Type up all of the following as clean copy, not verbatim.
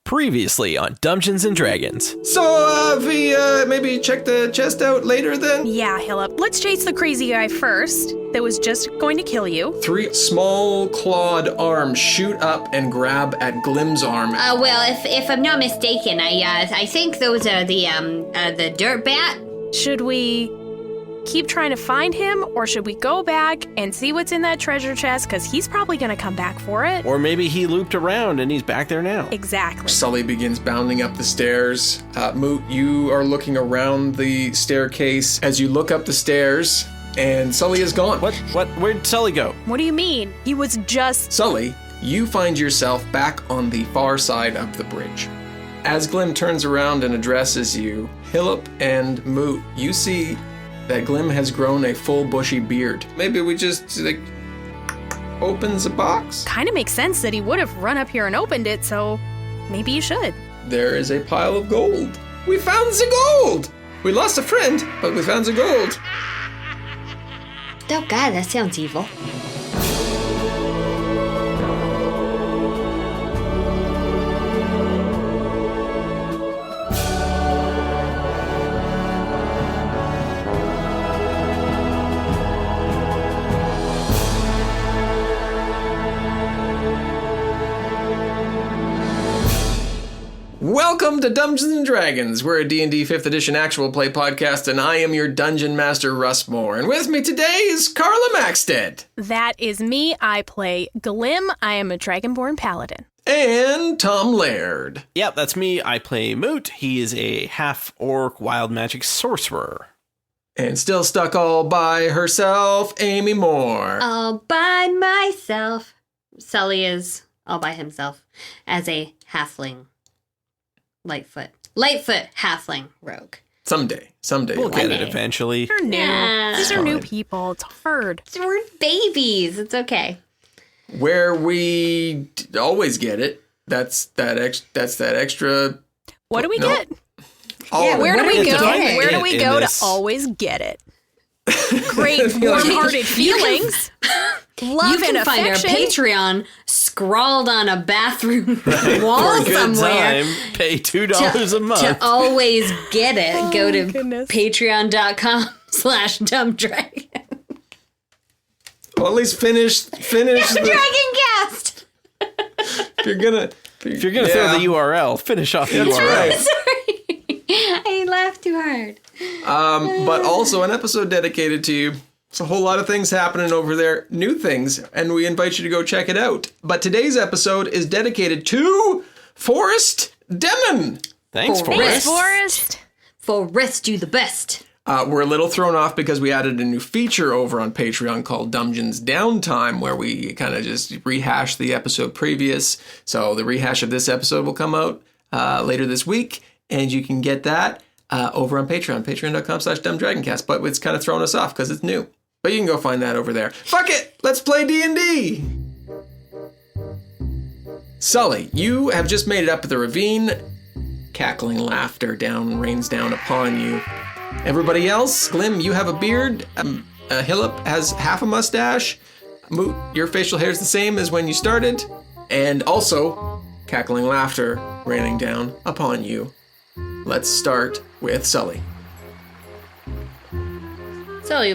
Previously on Dumbgeons and Dragons. So, we maybe check the chest out later then? Yeah, Hillip. Let's chase the crazy guy first that was just going to kill you. 3 small clawed arms shoot up and grab at Glim's arm. Well, if I'm not mistaken, I think those are the dirt bat. Should we keep trying to find him, or should we go back and see what's in that treasure chest? Because he's probably going to come back for it. Or maybe he looped around and he's back there now. Exactly. Sully begins bounding up the stairs. Moot, you are looking around the staircase as you look up the stairs, and Sully is gone. What? Where'd Sully go? What do you mean? He was just... Sully, you find yourself back on the far side of the bridge. As Glim turns around and addresses you, Hillip and Moot, you see that Glim has grown a full bushy beard. Maybe we just, opens a box? Kind of makes sense that he would have run up here and opened it, so maybe you should. There is a pile of gold. We found the gold! We lost a friend, but we found the gold. Oh God, that sounds evil. Welcome to Dumbgeons and Dragons. We're a D&D 5th edition actual play podcast, and I am your dungeon master, Russ More. And with me today is Carla Maxted. That is me. I play Glim. I am a Dragonborn Paladin. And Tom Laird. Yep, that's me. I play Moot. He is a half-orc wild magic sorcerer. And still stuck all by herself, Amy Moore. All by myself. Sully is all by himself as a halfling. Lightfoot halfling rogue. Someday. We'll get it eventually. They're new. Yeah. These are new people. It's hard. We're babies. It's okay. Where we always get it. That's that extra. What do we get? Yeah, where do we go? define Where do it we in go this. to always get it? Great warm-hearted feelings. Love You can and find our affection. Patreon scrawled on a bathroom wall For a good somewhere. time, pay $2 a month. To always get it, go to goodness. patreon.com/dumbdragon. Well, at least finish Dragon Cast! If you're gonna throw the URL, finish off the That's URL. right. Sorry. I laughed too hard. But also an episode dedicated to you. It's a whole lot of things happening over there, new things, and we invite you to go check it out. But today's episode is dedicated to Forrest Demon. Thanks, Forrest. Forrest. Forrest, you the best. We're a little thrown off because we added a new feature over on Patreon called Dumbgeons Downtime, where we kind of just rehash the episode previous. So the rehash of this episode will come out later this week, and you can get that over on Patreon, patreon.com/dumbdragoncast. But it's kind of thrown us off because it's new. But you can go find that over there. Fuck it! Let's play D&D! Sully, you have just made it up the ravine. Cackling laughter rains down upon you. Everybody else, Glim, you have a beard. Hillip has half a mustache. Moot, your facial hair is the same as when you started. And also, cackling laughter raining down upon you. Let's start with Sully. Sully,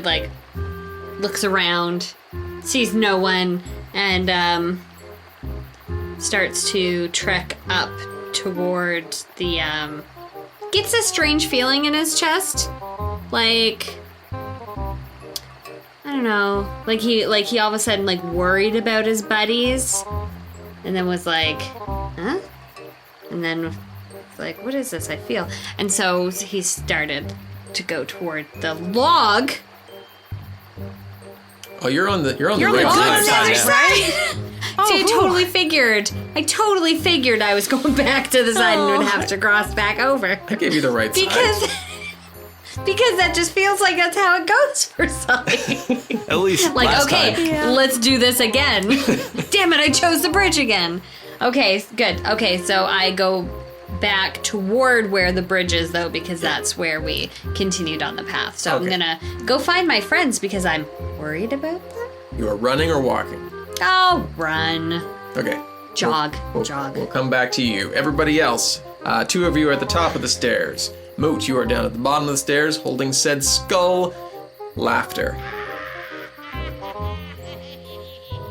looks around, sees no one, and, starts to trek up toward the, gets a strange feeling in his chest. I don't know. He all of a sudden, worried about his buddies. And then was like, huh? And then was like, what is this I feel? And so he started to go toward the log. Oh, you're on the right On the side. other side. See, I totally figured I was going back to the side and would have to cross back over. I gave you the right side. Because that just feels like that's how it goes for Sully. At least last okay, time. let's do this again. Damn it, I chose the bridge again. Okay, good. Okay, so I go back toward where the bridge is, though, because that's where we continued on the path. So Okay. I'm gonna go find my friends because I'm worried about them. You are running or walking? I'll run. Okay. Jog. We'll come back to you. Everybody else, 2 of you are at the top of the stairs. Moot, you are down at the bottom of the stairs, holding said skull. Laughter.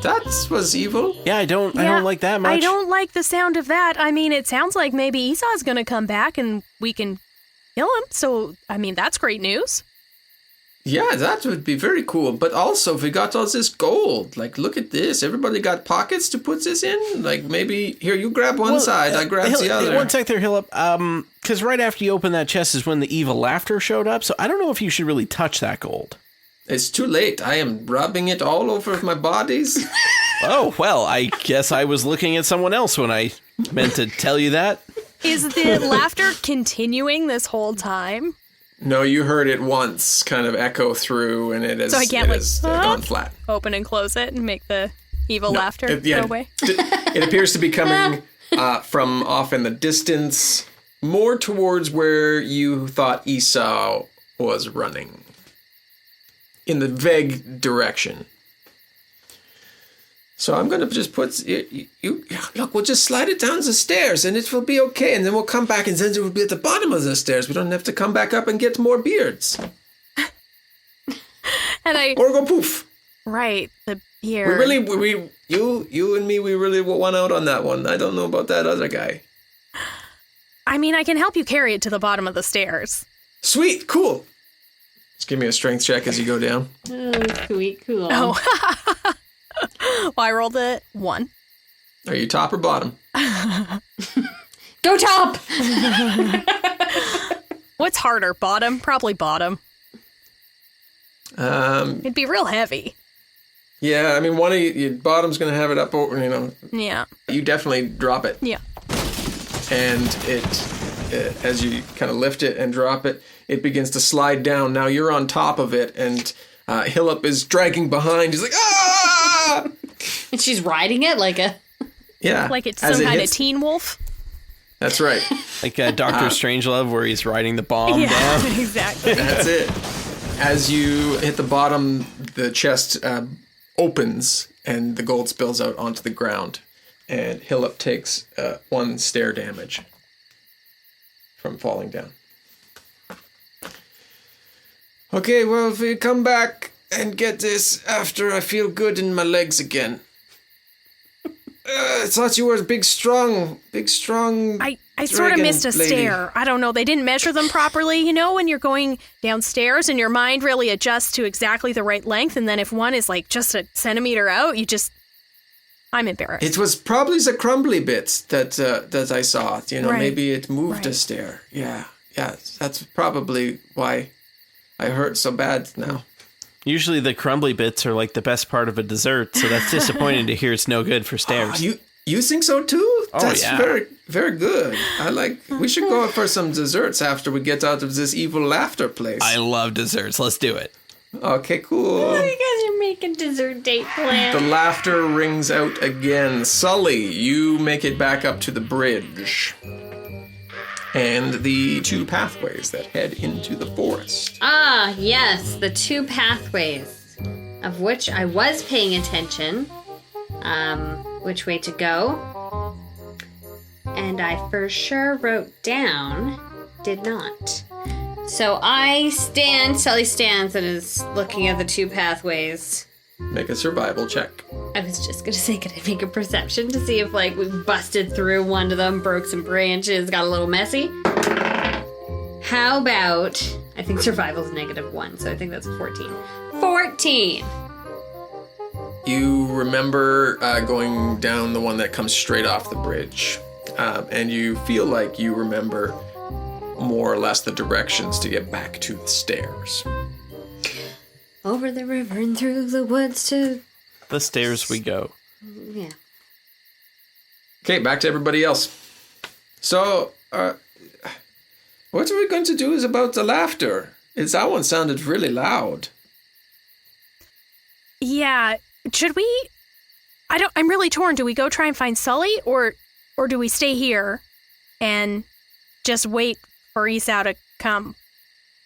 That was evil. Yeah, I don't like that much. I don't like the sound of that. I mean, it sounds like maybe Esau's gonna come back and we can kill him. So, I mean, that's great news. Yeah, that would be very cool. But also, if we got all this gold, like, look at this. Everybody got pockets to put this in? Like, maybe, here, you grab one side, I grab the other. One sec there, Hillip. Because right after you opened that chest is when the evil laughter showed up, so I don't know if you should really touch that gold. It's too late. I am rubbing it all over my bodies. Oh, well, I guess I was looking at someone else when I meant to tell you that. Is the laughter continuing this whole time? No, you heard it once kind of echo through, and it has, So I can't, gone flat. Open and close it and make the evil laughter go away? It appears to be coming from off in the distance, more towards where you thought Esau was running. In the vague direction. So I'm going to just put you look, we'll just slide it down the stairs and it will be okay. And then we'll come back and then it will be at the bottom of the stairs. We don't have to come back up and get more beards. Or go poof. Right, the beard. You and me, we really won out on that one. I don't know about that other guy. I mean, I can help you carry it to the bottom of the stairs. Sweet, cool. Just give me a strength check as you go down. Oh, sweet, cool. Oh. Well, I rolled a 1. Are you top or bottom? Go top! What's harder, bottom? Probably bottom. It'd be real heavy. Yeah, I mean, one of you bottom's going to have it up over, Yeah. You definitely drop it. Yeah. And it as you kind of lift it and drop it, it begins to slide down. Now you're on top of it, and Hillip is dragging behind. He's like, ah! And she's riding it like a... Yeah. Like it's some kind of teen wolf. That's right. Like Dr. Strangelove where he's riding the bomb down. Exactly. That's it. As you hit the bottom, the chest opens, and the gold spills out onto the ground. And Hillip takes 1 stair damage from falling down. Okay, well, if we come back and get this after I feel good in my legs again. I thought you were a big, strong... I sort of missed a stair. I don't know. They didn't measure them properly. You know, when you're going downstairs and your mind really adjusts to exactly the right length, and then if one is like just a centimeter out, I'm embarrassed. It was probably the crumbly bits that I saw. Right. Maybe it moved a stair. Yeah, that's probably why I hurt so bad now. Usually the crumbly bits are like the best part of a dessert, so that's disappointing to hear it's no good for stairs. You think so too? Oh, That's yeah. very, very good. We should go for some desserts after we get out of this evil laughter place. I love desserts. Let's do it. Okay, cool. Oh, you guys are making dessert date plans. The laughter rings out again. Sully, you make it back up to the bridge. And the 2 pathways that head into the forest. Ah, yes, the 2 pathways, of which I was paying attention, which way to go, and I for sure wrote down, did not. So Sully stands and is looking at the 2 pathways. Make a survival check. I was just gonna say, could I make a perception to see if, like, we busted through one of them, broke some branches, got a little messy? How about, I think survival's -1, so I think that's 14. 14! You remember going down the one that comes straight off the bridge. And you feel like you remember more or less the directions to get back to the stairs. Over the river and through the woods to... The stairs we go. Yeah. Okay, back to everybody else. So, what are we going to do is about the laughter? That one sounded really loud. Yeah. Should we... I'm really torn. Do we go try and find Sully, or do we stay here and just wait for Esau to come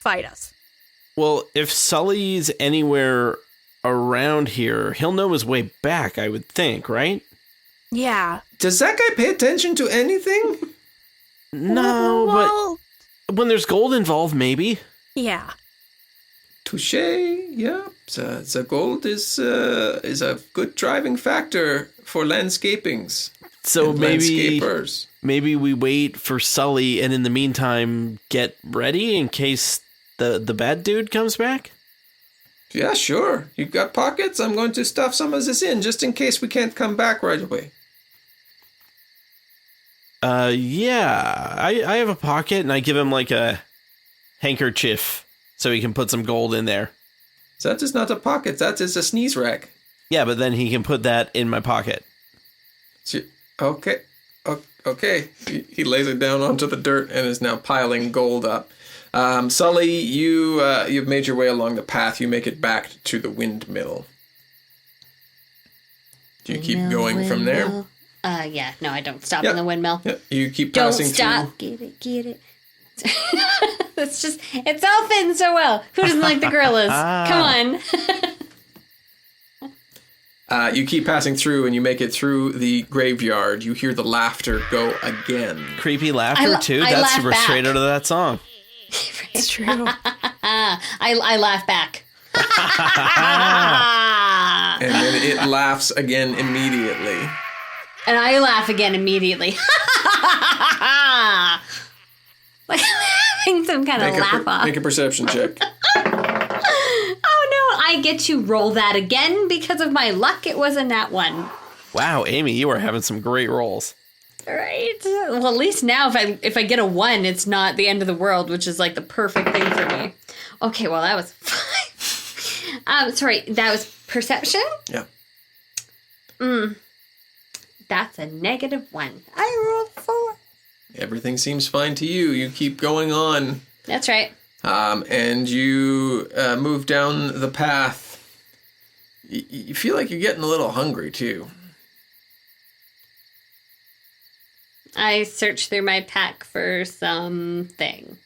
fight us? Well, if Sully's anywhere around here, he'll know his way back, I would think, right? Yeah. Does that guy pay attention to anything? No, Well, but when there's gold involved, maybe. yeah. Touche. Yeah. The gold is a good driving factor for landscapings. So and maybe landscapers. maybe we wait for Sully, and in the meantime, get ready in case the bad dude comes back. Yeah, sure. You got pockets? I'm going to stuff some of this in just in case we can't come back right away. Yeah. I have a pocket, and I give him like a handkerchief so he can put some gold in there. That is not a pocket. That is a sneeze rack. Yeah, but then he can put that in my pocket. Okay. Okay. He lays it down onto the dirt and is now piling gold up. Sully, you've made your way along the path. You make it back to the windmill. Do you keep going from there? Yeah. No, I don't stop in the windmill. Yeah. You keep Don't passing stop. through. Get it. It's all fitting so well. Who doesn't like the gorillas? Come on. You keep passing through and you make it through the graveyard. You hear the laughter go again. Creepy laughter, too? I That's laugh back. straight out of that song. It's true. I laugh back. And then it laughs again immediately. And I laugh again immediately. Like having some kind of laugh off. Make a perception check. Oh no, I get to roll that again because of my luck. It was a nat 1. Wow, Amy, you are having some great rolls. Right. Well, at least now if I get a 1, it's not the end of the world, which is like the perfect thing for me. Okay, well that was 5. Sorry, that was perception? Yeah. That's a -1. I rolled 4. Everything seems fine to you. You keep going on. That's right. And you move down the path. You feel like you're getting a little hungry, too. I searched through my pack for something.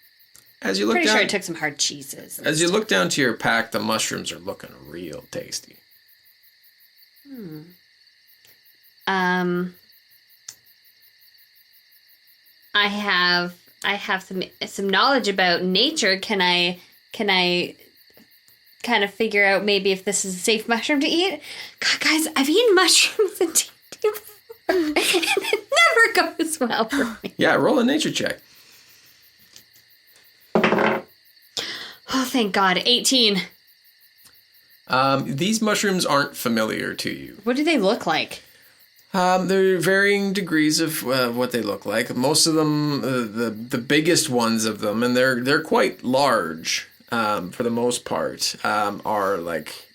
As you look Pretty down, sure I took some hard cheeses. as you look down to your pack, the mushrooms are looking real tasty. I have some knowledge about nature. Can I kind of figure out maybe if this is a safe mushroom to eat? God, guys, I've eaten mushrooms in D&D before, and it never goes well for me. Yeah, roll a nature check. Oh, thank God. 18. These mushrooms aren't familiar to you. What do they look like? There are varying degrees of what they look like. Most of them, the biggest ones of them, and they're quite large for the most part, are like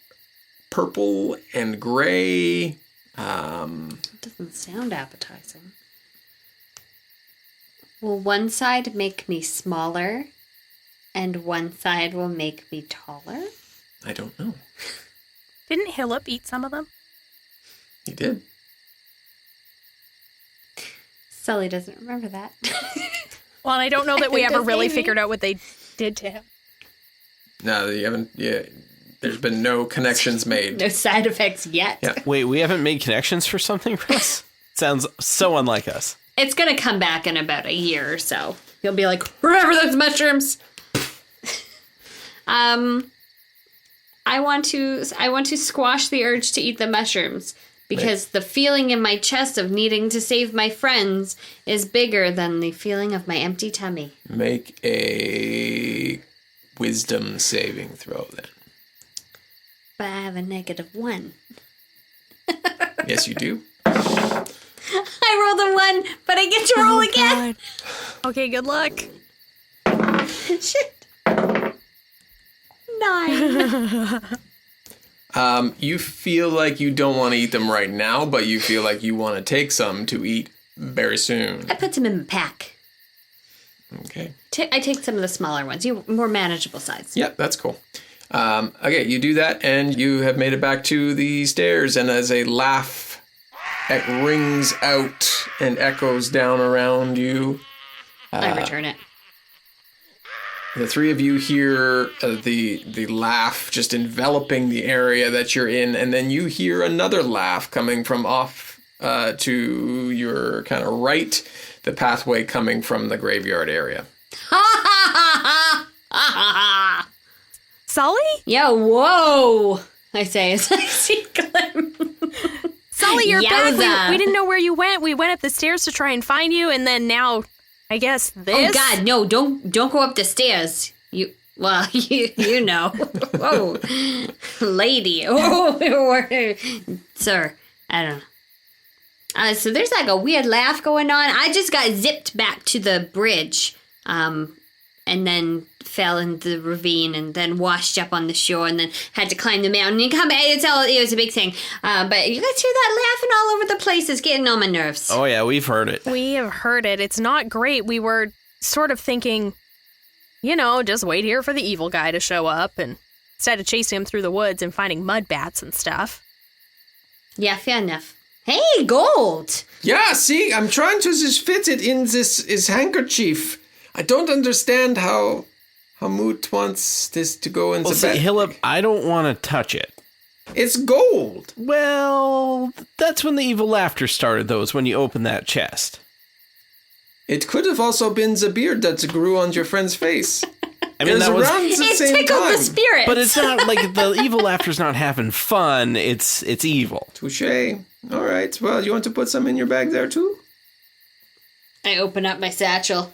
purple and gray. It doesn't sound appetizing. Will one side make me smaller, and one side will make me taller? I don't know. Didn't Hillip eat some of them? He did. Sully doesn't remember that. Well, I don't know that we ever Does really Amy? figured out what they did to him. No, you haven't. Yeah, there's been no connections made. No side effects yet. Yeah. Wait, we haven't made connections for something, Russ? Sounds so unlike us. It's going to come back in about a year or so. You'll be like, remember those mushrooms? I want to squash the urge to eat the mushrooms because the feeling in my chest of needing to save my friends is bigger than the feeling of my empty tummy. Make a wisdom saving throw then. But I have a -1. Yes, you do. I rolled a 1, but I get to roll again. God. Okay, good luck. Shit. 9. You feel like you don't want to eat them right now, but you feel like you want to take some to eat very soon. I put some in my pack. Okay. I take some of the smaller ones, more manageable size. Yep, that's cool. Okay, you do that, and you have made it back to the stairs, and as a laugh it rings out and echoes down around you, I return it. the three of you hear the laugh just enveloping the area that you're in, and then you hear another laugh coming from off to your kind of right, the pathway coming from the graveyard area. Sully? Yo, whoa! I say as I see Glim. Sully, you're Yowza. back. We didn't know where you went. We went up the stairs to try and find you, and then now, I guess this. Oh God, no! Don't go up the stairs. You know. Whoa, lady. Oh, sir. I don't know. So there's like a weird laugh going on. I just got zipped back to the bridge, and then fell into the ravine, and then washed up on the shore, and then had to climb the mountain and come back. It was a big thing. But you guys hear that laughing all over the place? It's getting on my nerves. Oh, yeah, we've heard it. We have heard it. It's not great. We were sort of thinking, just wait here for the evil guy to show up, and instead of chasing him through the woods and finding mud bats and stuff. Yeah, fair enough. Hey, gold! Yeah, see, I'm trying to just fit it in this handkerchief. I don't understand how Moot wants this to go into bed. Hillip, I don't want to touch it. It's gold. Well, that's when the evil laughter started, though, is when you opened that chest. It could have also been the beard that grew on your friend's face. I mean, that was... It tickled the spirit. But it's not like the evil laughter's not having fun. It's evil. Touché. All right. Well, you want to put some in your bag there, too? I open up my satchel.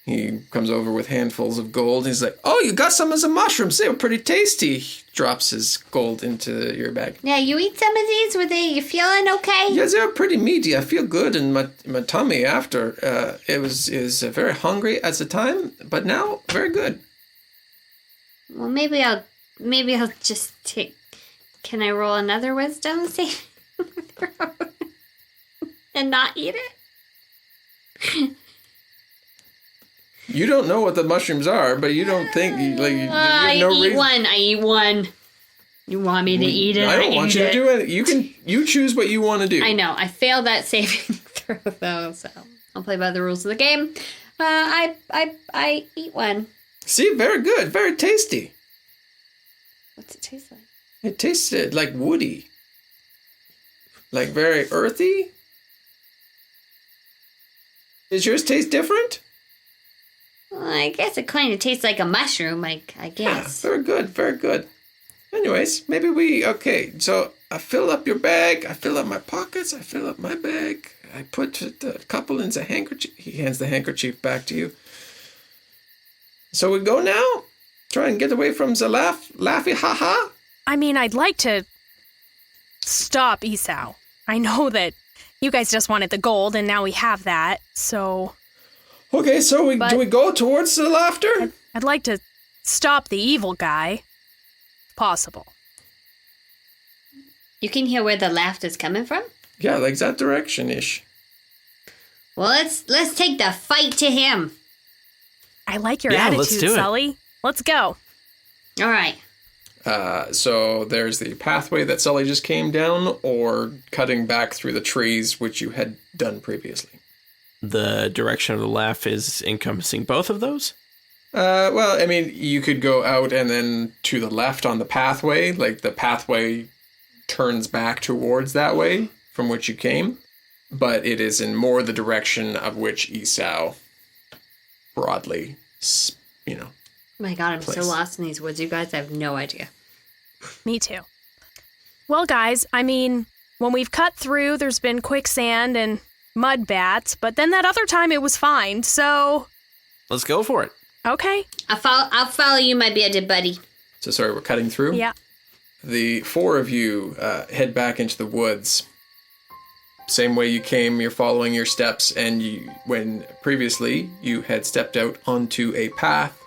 He comes over with handfuls of gold. He's like, oh, you got some as a mushrooms. They were pretty tasty. He drops his gold into your bag. Yeah, you eat some of these? You feeling okay? Yeah, they were pretty meaty. I feel good in my tummy after. It was very hungry at the time, but now very good. Well, maybe I'll just take... Can I roll another wisdom saving throw? And not eat it? You don't know what the mushrooms are, but you don't think I eat one. You want me to eat it? I don't want you to do it. You choose what you want to do. I know. I failed that saving throw though, so I'll play by the rules of the game. I eat one. See, very good, very tasty. What's it taste like? It tasted like woody, like very earthy. Does yours taste different? Well, I guess it kind of tastes like a mushroom, I guess. Yeah, very good, very good. Anyways, okay, so I fill up your bag, I fill up my pockets, I fill up my bag, I put the couple in the handkerchief. He hands the handkerchief back to you. So we go now? Try and get away from the laughy ha-ha? I mean, I'd like to stop Esau. I know that you guys just wanted the gold, and now we have that, so... Okay, so do we go towards the laughter? I'd like to stop the evil guy, if possible. You can hear where the laughter's coming from? Yeah, like that direction-ish. Well, let's take the fight to him. I like your attitude, let's do it. Sully. Let's go. All right. So there's the pathway that Sully just came down, or cutting back through the trees, which you had done previously. The direction of the laugh is encompassing both of those? Well, I mean, you could go out and then to the left on the pathway, like the pathway turns back towards that way from which you came, but it is in more the direction of which Esau broadly, Oh my God, I'm place. so lost in these woods. You guys have no idea. Me too. Well, guys, I mean, when we've cut through, there's been quicksand and mud bats, but then that other time it was fine, so... Let's go for it. Okay. I'll follow you, my bearded buddy. So sorry, we're cutting through? Yeah. The four of you head back into the woods. Same way you came, you're following your steps, and when previously you had stepped out onto a path,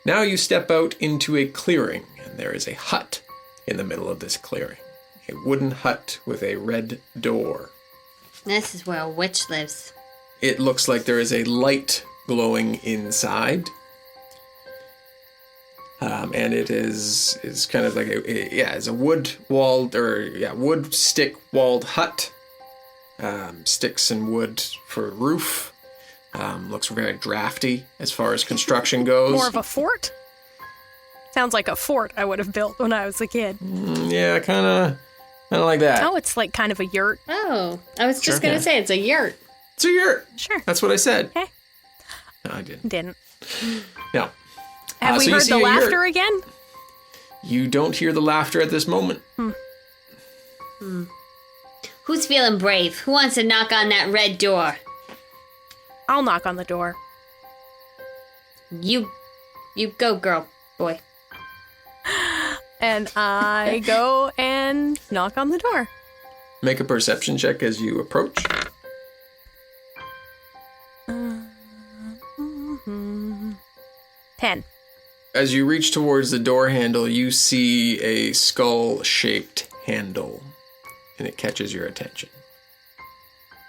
now you step out into a clearing, and there is a hut in the middle of this clearing. A wooden hut with a red door. This is where a witch lives. It looks like there is a light glowing inside. And it is kind of like it's a wood stick walled hut. Sticks and wood for roof. Looks very drafty as far as construction goes. More of a fort? Sounds like a fort I would have built when I was a kid. Yeah, kind I don't like that. Oh, it's like kind of a yurt. Oh, I was just going to say it's a yurt. It's a yurt. Sure. That's what I said. Okay. No, I didn't. Didn't. No. Have we so you heard see the a yurt. laughter again? You don't hear the laughter at this moment. Who's feeling brave? Who wants to knock on that red door? I'll knock on the door. You go, girl, boy. And I go and knock on the door. Make a perception check as you approach. 10. As you reach towards the door handle, you see a skull-shaped handle, and it catches your attention.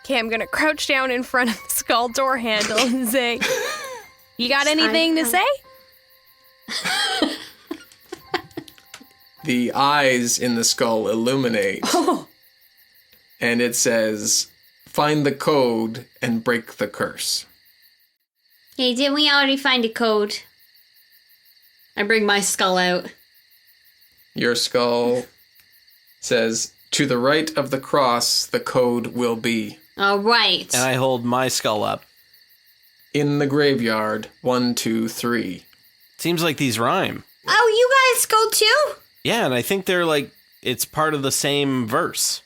Okay, I'm gonna crouch down in front of the skull door handle and say, "You got anything to say?" The eyes in the skull illuminate, and it says, "Find the code and break the curse." Hey, didn't we already find a code? I bring my skull out. Your skull says, "To the right of the cross, the code will be." All right. And I hold my skull up. In the graveyard, 1, 2, 3. Seems like these rhyme. Oh, you guys go too? Yeah, and I think they're like, it's part of the same verse.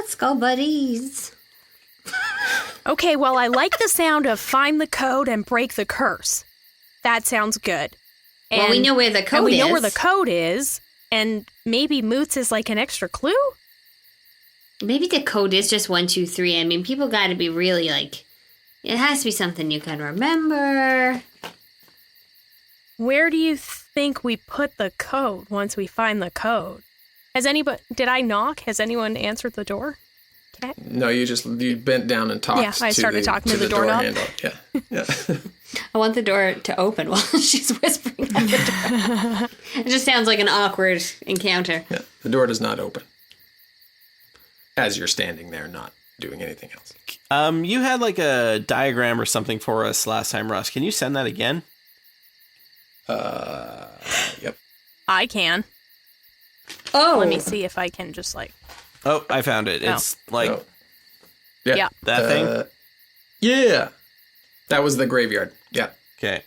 Skull buddies. Okay, well, I like the sound of find the code and break the curse. That sounds good. Well, we know where the code and we is. know where the code is, and maybe Moots is like an extra clue? Maybe the code is just 1, 2, 3. I mean, people got to be really like, it has to be something you can remember. Where do you think we put the code once we find the code? Did I knock? Has anyone answered the door? Okay. No, you bent down and talked. Yeah, I started talking to the doorknob. handle. Yeah. I want the door to open while she's whispering at the door. It just sounds like an awkward encounter. Yeah, the door does not open. As you're standing there, not doing anything else. You had like a diagram or something for us last time, Russ. Can you send that again? Yep. I can. Oh. Let me see if I can just like... Oh, I found it. It's like Oh. Yeah. that thing? Yeah. That was the graveyard. Yeah. Okay.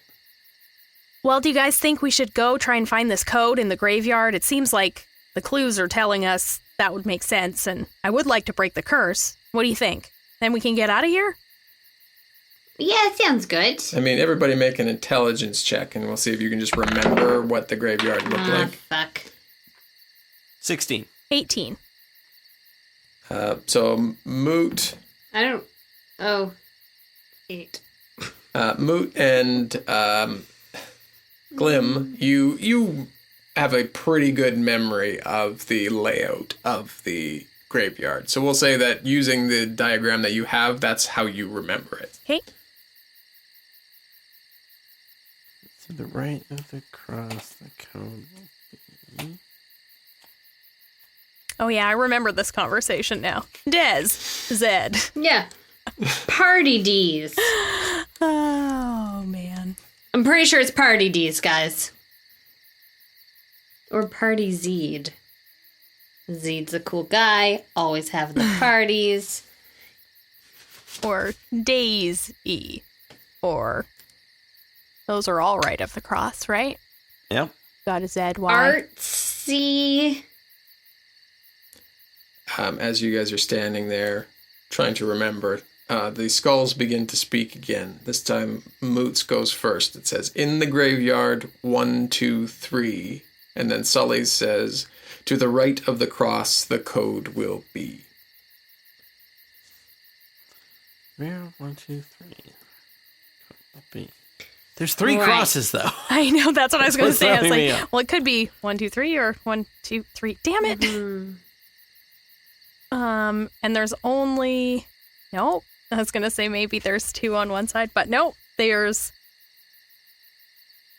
Well, do you guys think we should go try and find this code in the graveyard? It seems like the clues are telling us that would make sense, and I would like to break the curse. What do you think? Then we can get out of here? Yeah, it sounds good. I mean, everybody make an intelligence check, and we'll see if you can just remember what the graveyard looked like. Fuck. 16. 18. So Moot, I don't... Oh. 8. Moot and Glim, you have a pretty good memory of the layout of the graveyard. So we'll say that using the diagram that you have, that's how you remember it. Okay. To the right of the cross, the code will be... Oh, yeah, I remember this conversation now. Des. Zed. Yeah. Party D's. Oh, man. I'm pretty sure it's Party D's, guys. Or Party Zed. Zed's a cool guy. Always having the parties. Or Days E. Or... Those are all right of the cross, right? Yep. Got a Z, Y. Artsy. As you guys are standing there trying to remember, the skulls begin to speak again. This time, Moots goes first. It says, in the graveyard, 1, 2, 3. And then Sully says, to the right of the cross, the code will be. Where? 1, 2, 3. Code will be. There's 3 Right. crosses, though. I know, that's what I was going to What's say. I was throwing me like, off? well, it could be 1, 2, 3 or 1, 2, 3. Damn it. And there's only... Nope. I was going to say maybe there's 2 on one side, but nope. There's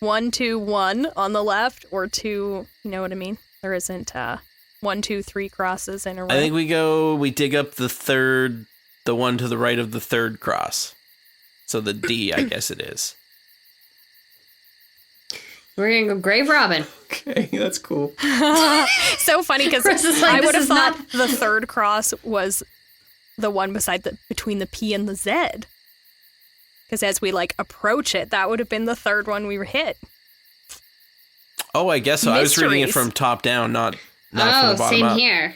1, 2, 1 on the left or 2, you know what I mean? There isn't 1, 2, 3 crosses in a row. I think we dig up the one to the right of the third cross. So the D, I guess it is. We're gonna go grave robbing. Okay, that's cool. So funny because Chris is like, I "This would have is thought not-" the third cross was the one between the P and the Z. Because as we approach it, that would have been the third one we were hit. Oh, I guess so. I was reading it Mysteries. from top down, not from the bottom same up. here.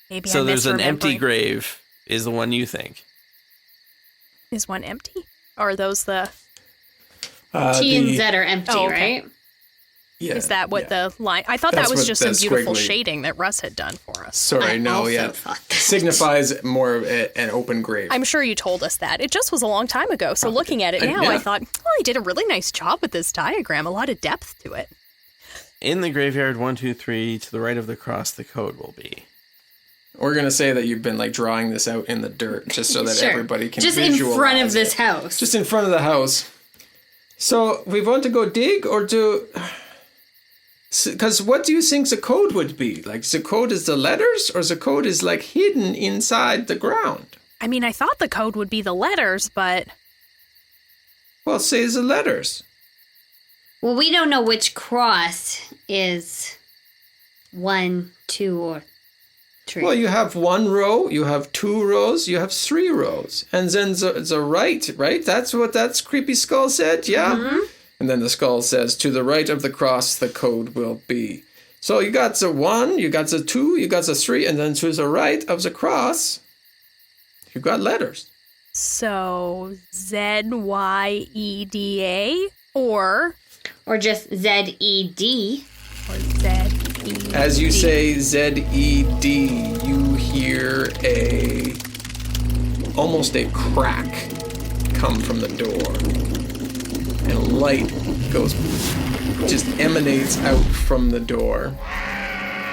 Maybe So I'm there's an empty misremembering. grave is the one you think. Is one empty? Or are those the... T and Z are empty, Oh, okay. right? Yeah, Is that what yeah. the line... I thought That's that was what just some that beautiful squiggly- shading that Russ had done for us. Sorry, I no, also yeah. thought that. Signifies more of an open grave. I'm sure you told us that. It just was a long time ago. So looking at it now, yeah. I thought, well, he did a really nice job with this diagram. A lot of depth to it. In the graveyard, 1, 2, 3, to the right of the cross, the code will be. We're going to say that you've been drawing this out in the dirt just so that Sure. everybody can Just in visualize front of it. this house. Just in front of the house. So, we want to go dig or do... Because what do you think the code would be? The code is the letters or the code is hidden inside the ground? I mean, I thought the code would be the letters, but... Well, say the letters. Well, we don't know which cross is 1, 2, or 3. Well, you have 1 row, you have 2 rows, you have 3 rows. And then the right? That's what that creepy skull said? Yeah? Mm-hmm. And then the skull says, to the right of the cross, the code will be. So you got the 1, you got the 2, you got the 3, and then to the right of the cross, you got letters. So, Z-Y-E-D-A or just Z-E-D. or Z-E-D. As you say Z-E-D, you hear almost a crack come from the door. And light just emanates out from the door.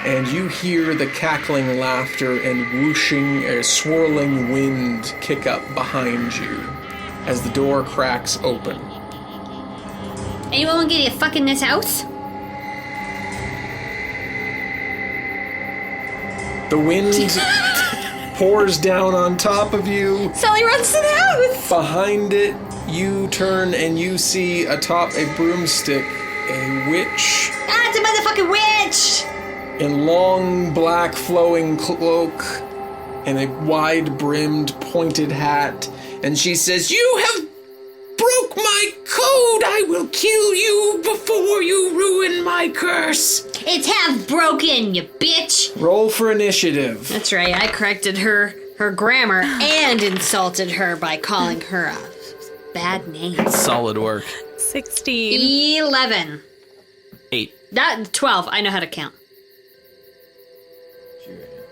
And you hear the cackling laughter and whooshing, swirling wind kick up behind you as the door cracks open. Anyone want to get a fucking this house? The wind pours down on top of you. Sully runs to the house! Behind it, you turn and you see atop a broomstick a witch Ah, it's a motherfucking witch! in long black flowing cloak and a wide-brimmed pointed hat. And she says, "You have broke my code! I will kill you before you ruin my curse!" It's half broken, you bitch! Roll for initiative. That's right, I corrected her grammar and insulted her by calling her a bad name. Solid work. 16. 11. 8. 12, I know how to count.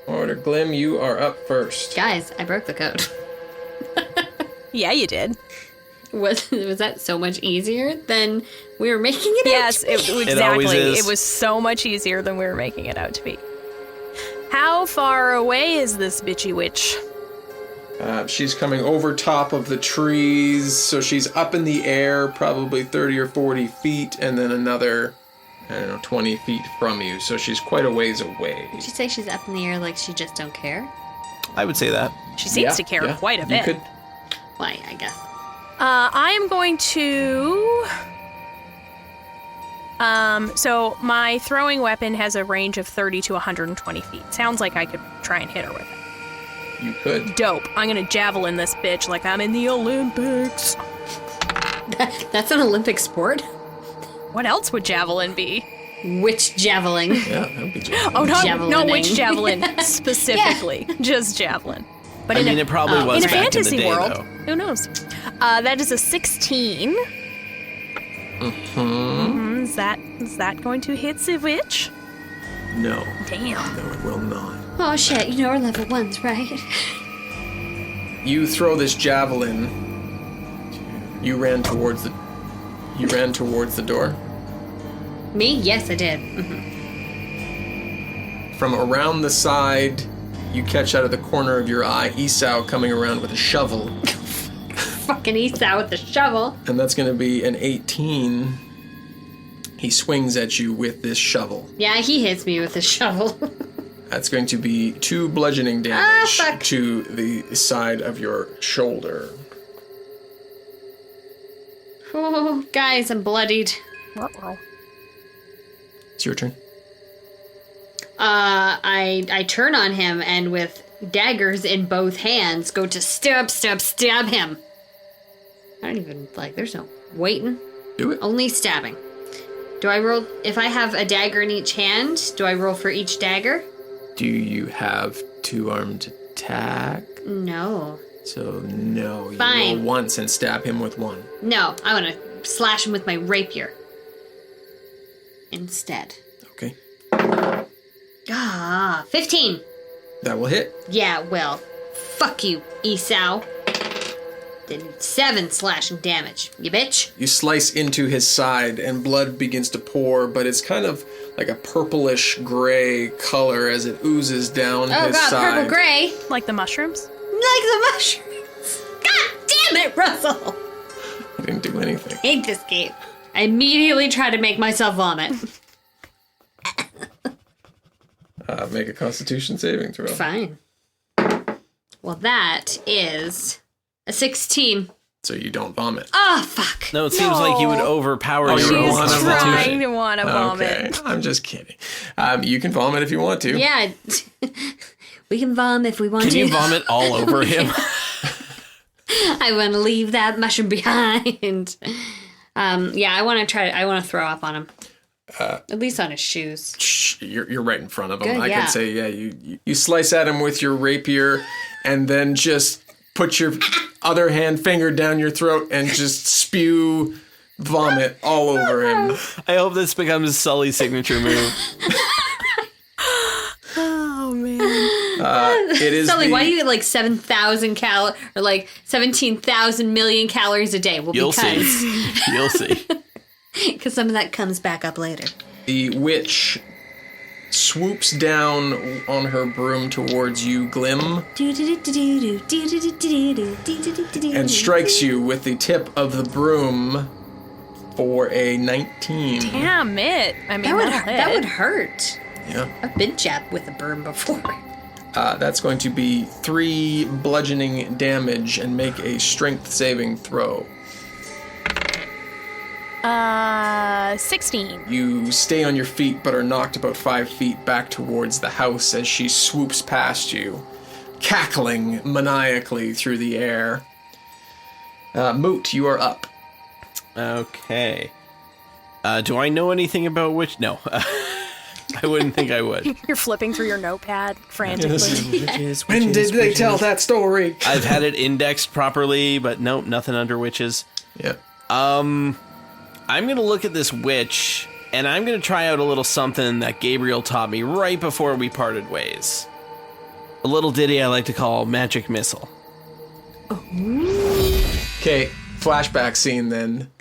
Order Glim, you are up first. Guys, I broke the code. Yeah, you did. Was that so much easier than we were making it Yes, out to be? exactly. always is. It was so much easier than we were making it out to be. How far away is this bitchy witch? She's coming over top of the trees, so she's up in the air, probably 30 or 40 feet, and then another, 20 feet from you. So she's quite a ways away. Did you say she's up in the air like she just don't care? I would say that. She seems to care quite a bit. You could, Why, I guess. I am going to... So my throwing weapon has a range of 30 to 120 feet. Sounds like I could try and hit her with it. you could. Dope. I'm gonna javelin this bitch like I'm in the Olympics. That's an Olympic sport? What else would javelin be? Witch javelin. Yeah, that would be javelin. Oh, no, Javelining. witch javelin specifically. Just javelin. But I mean, it probably was in a back fantasy in the day, world, though. who knows? That is a 16. Mm-hmm. Is that going to hit the witch? No. Damn. No, it will not. Oh shit, you know we're level 1s, right? You throw this javelin. You ran towards the door. Me? Yes, I did. From around the side, you catch out of the corner of your eye Esau coming around with a shovel. Fucking Esau with the shovel. And that's going to be an 18. He swings at you with this shovel. Yeah, he hits me with a shovel. That's going to be 2 bludgeoning damage fuck. to the side of your shoulder. Oh, guys, I'm bloodied. Uh-oh. It's your turn. I turn on him and with daggers in both hands go to stab him. I don't even, there's no waiting. Do it. Only stabbing. Do I roll, if I have a dagger in each hand, do I roll for each dagger? Do you have 2-armed attack? No. So, no. You Fine. roll once and stab him with 1. No, I want to slash him with my rapier. Instead. Okay. 15. That will hit. Yeah, well, fuck you, Esau. Did 7 slashing damage, you bitch. You slice into his side and blood begins to pour, but it's kind of like a purplish gray color as it oozes down Oh his god, side. purple gray. Like the mushrooms? Like the mushrooms. God damn it, Russell. I didn't do anything. Hate this game. I immediately try to make myself vomit. Make a Constitution saving throw. Fine. Well, that is a 16. So you don't vomit. Oh, fuck. No, it seems like you would overpower your you own wanna She's vomit. trying to want to Okay, vomit. I'm just kidding. You can vomit if you want to. Yeah. We can vomit if we want Can to. you vomit all over him? I want to leave that mushroom behind. Yeah, I want to throw up on him. At least on his shoes. Shh, you're right in front of him. Good, I yeah. can say, yeah, you slice at him with your rapier and then just put your other finger down your throat and just spew vomit all over him. I hope this becomes Sully's signature move. Oh, man. It is Sully, the- why do you eat 7,000 or 17,000 million calories a day? Well, You'll because see. You'll see. because some of that comes back up later. The witch swoops down on her broom towards you, Glim, and strikes you with the tip of the broom for a 19. Damn it. I mean, That would hurt. Yeah. I've been jabbed with a broom before. That's going to be 3 bludgeoning damage and make a strength saving throw. 16. You stay on your feet but are knocked about 5 feet back towards the house as she swoops past you, cackling maniacally through the air. Moot, you are up. Okay. Do I know anything about witch? No. I wouldn't think I would. You're flipping through your notepad frantically. When did they tell that story? I've had it indexed properly, but nope, nothing under witches. Yeah. I'm going to look at this witch, and I'm going to try out a little something that Gabriel taught me right before we parted ways. A little ditty I like to call Magic Missile. Okay, flashback scene then.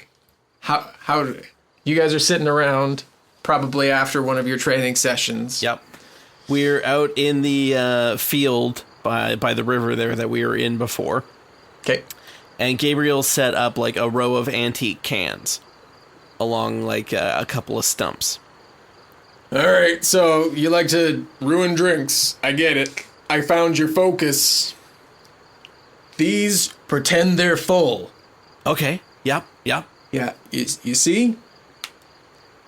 How you guys are sitting around, probably after one of your training sessions. Yep. We're out in the field by the river there that we were in before. Okay. And Gabriel set up a row of antique cans along a couple of stumps. All right, so you like to ruin drinks. I get it. I found your focus. These pretend they're full. Okay. Yep. Yeah, you see?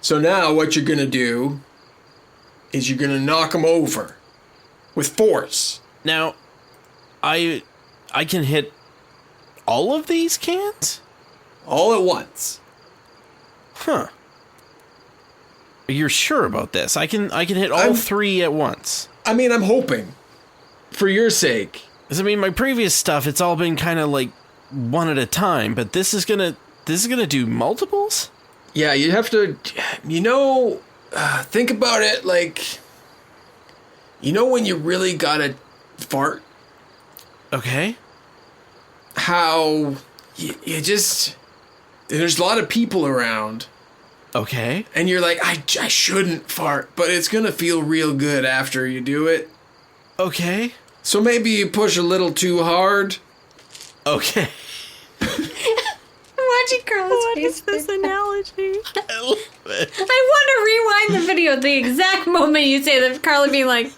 So now what you're gonna do is you're gonna knock them over with force. Now, I can hit all of these cans? All at once. Huh. You're sure about this? I can hit all I'm- 3 at once. I mean, I'm hoping. For your sake. 'Cause, I mean, my previous stuff, it's all been kind of one at a time, but this is gonna do multiples? Yeah, you have to, think about it when you really gotta fart, Okay. how you just, there's a lot of people around, Okay. and you're like, I shouldn't fart, but it's gonna feel real good after you do it. Okay. So maybe you push a little too hard. Okay. Watching Carla's What face. is this analogy? I want to rewind the video at the exact moment you say that, Carla being like,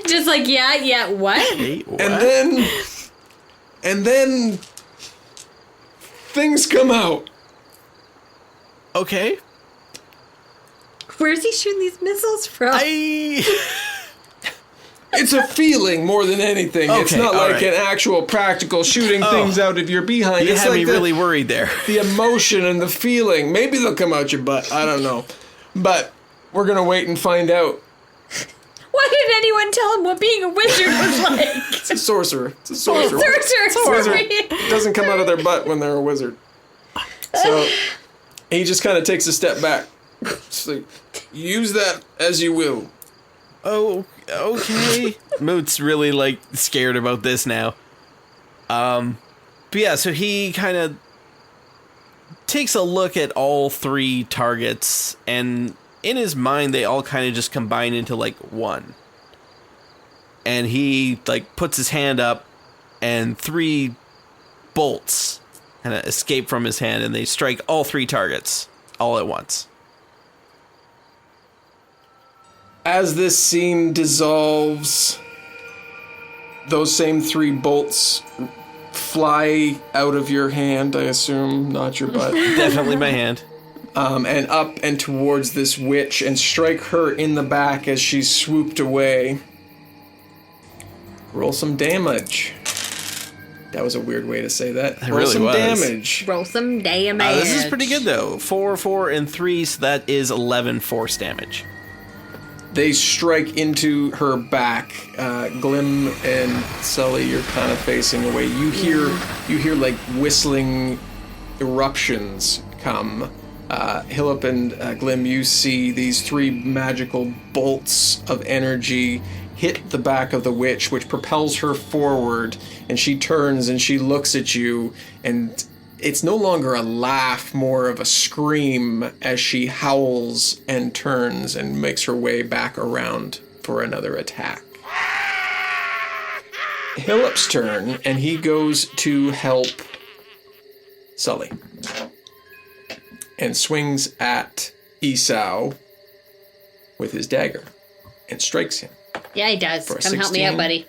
just yeah, what? Hey, what? And then things come out. Okay. Where's he shooting these missiles from? It's a feeling more than anything. It's Okay, not all like right. an actual practical shooting things out of your behind. You It's had like me really worried there. the emotion and the feeling. Maybe they'll come out your butt. I don't know. But we're going to wait and find out. Why didn't anyone tell him what being a wizard was like? It's a sorcerer. It's a sorcerer. Sorcerer. It doesn't come out of their butt when they're a wizard. So he just kind of takes a step back. It's like, use that as you will. Oh, okay. Moot's really, like, scared about this now. But yeah, so he kind of takes a look at all three targets, and in his mind, they all kind of just combine into, like, one. And he, like, puts his hand up, and 3 bolts kind of escape from his hand, and they strike all 3 targets all at once. As this scene dissolves, those same 3 bolts fly out of your hand, I assume, not your butt, Definitely my hand. and up and towards this witch and strike her in the back as she's swooped away. Roll some damage. That was a weird way to say that. Roll really some was. damage. Roll some damage. This is pretty good, though. 4, 4, and 3, so that is 11 force damage. They strike into her back. Glim and Sully, you're kind of facing away. You hear like whistling eruptions come. Hillip and Glim, you see these 3 magical bolts of energy hit the back of the witch, which propels her forward, and she turns and she looks at you, and it's no longer a laugh, more of a scream as she howls and turns and makes her way back around for another attack. Hillip's turn, and he goes to help Sully. And swings at Esau with his dagger and strikes him. Yeah, he does. For a Come help me out, 16. buddy.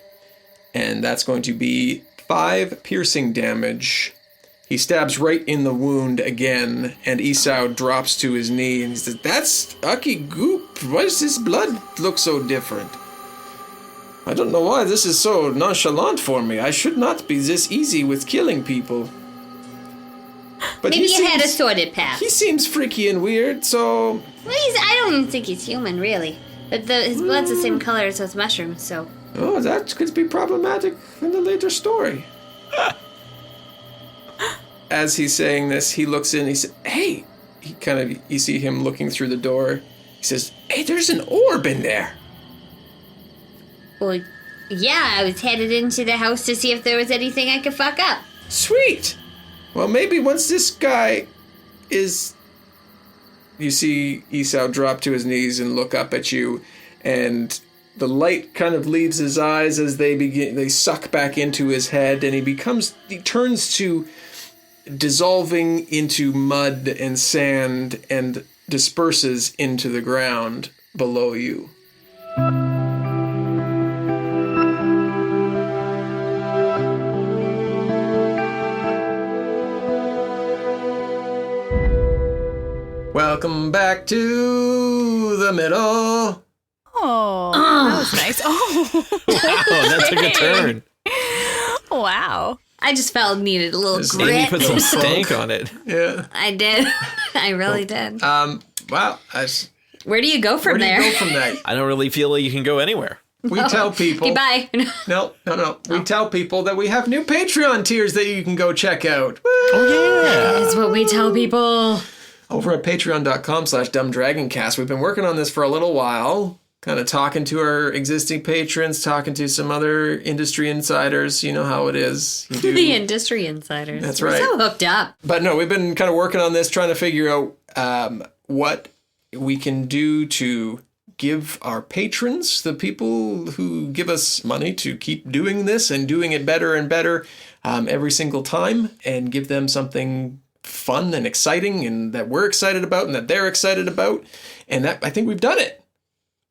And that's going to be 5 piercing damage. He stabs right in the wound again, and Esau drops to his knee, and he says, "That's ucky goop. Why does this blood look so different? I don't know why this is so nonchalant for me. I should not be this easy with killing people." But Maybe he you had a seems- sorted path. He seems freaky and weird, so... Well, I don't even think he's human, really. But his blood's the same color as those mushrooms, so... Oh, that could be problematic in the later story. As he's saying this, he looks in, he says, "Hey!" You see him looking through the door. He says, "Hey, there's an orb in there." Well, yeah, I was headed into the house to see if there was anything I could fuck up. Sweet! Well, maybe once this guy is... You see Esau drop to his knees and look up at you, and the light kind of leaves his eyes as they suck back into his head, and he turns to dissolving into mud and sand and disperses into the ground below you. Welcome back to the middle. Oh, that was nice. Oh, Oh, that took a turn. wow. I just felt needed a little Just Maybe grit. put some stank on it. Yeah. I did. I really did. Wow. Where do you go from Where do there? you go from that? I don't really feel like you can go anywhere. We tell people. Okay, bye. No. We tell people that we have new Patreon tiers that you can go check out. Oh, yeah. That's what we tell people. Over at patreon.com/dumbdragoncast. We've been working on this for a little while, kind of talking to our existing patrons, talking to some other industry insiders. You know how it is. You do. The industry insiders. That's We're right. so hooked up. But no, we've been kind of working on this, trying to figure out what we can do to give our patrons, the people who give us money to keep doing this and doing it better and better every single time, and give them something fun and exciting and that we're excited about and that they're excited about. And that, I think we've done it.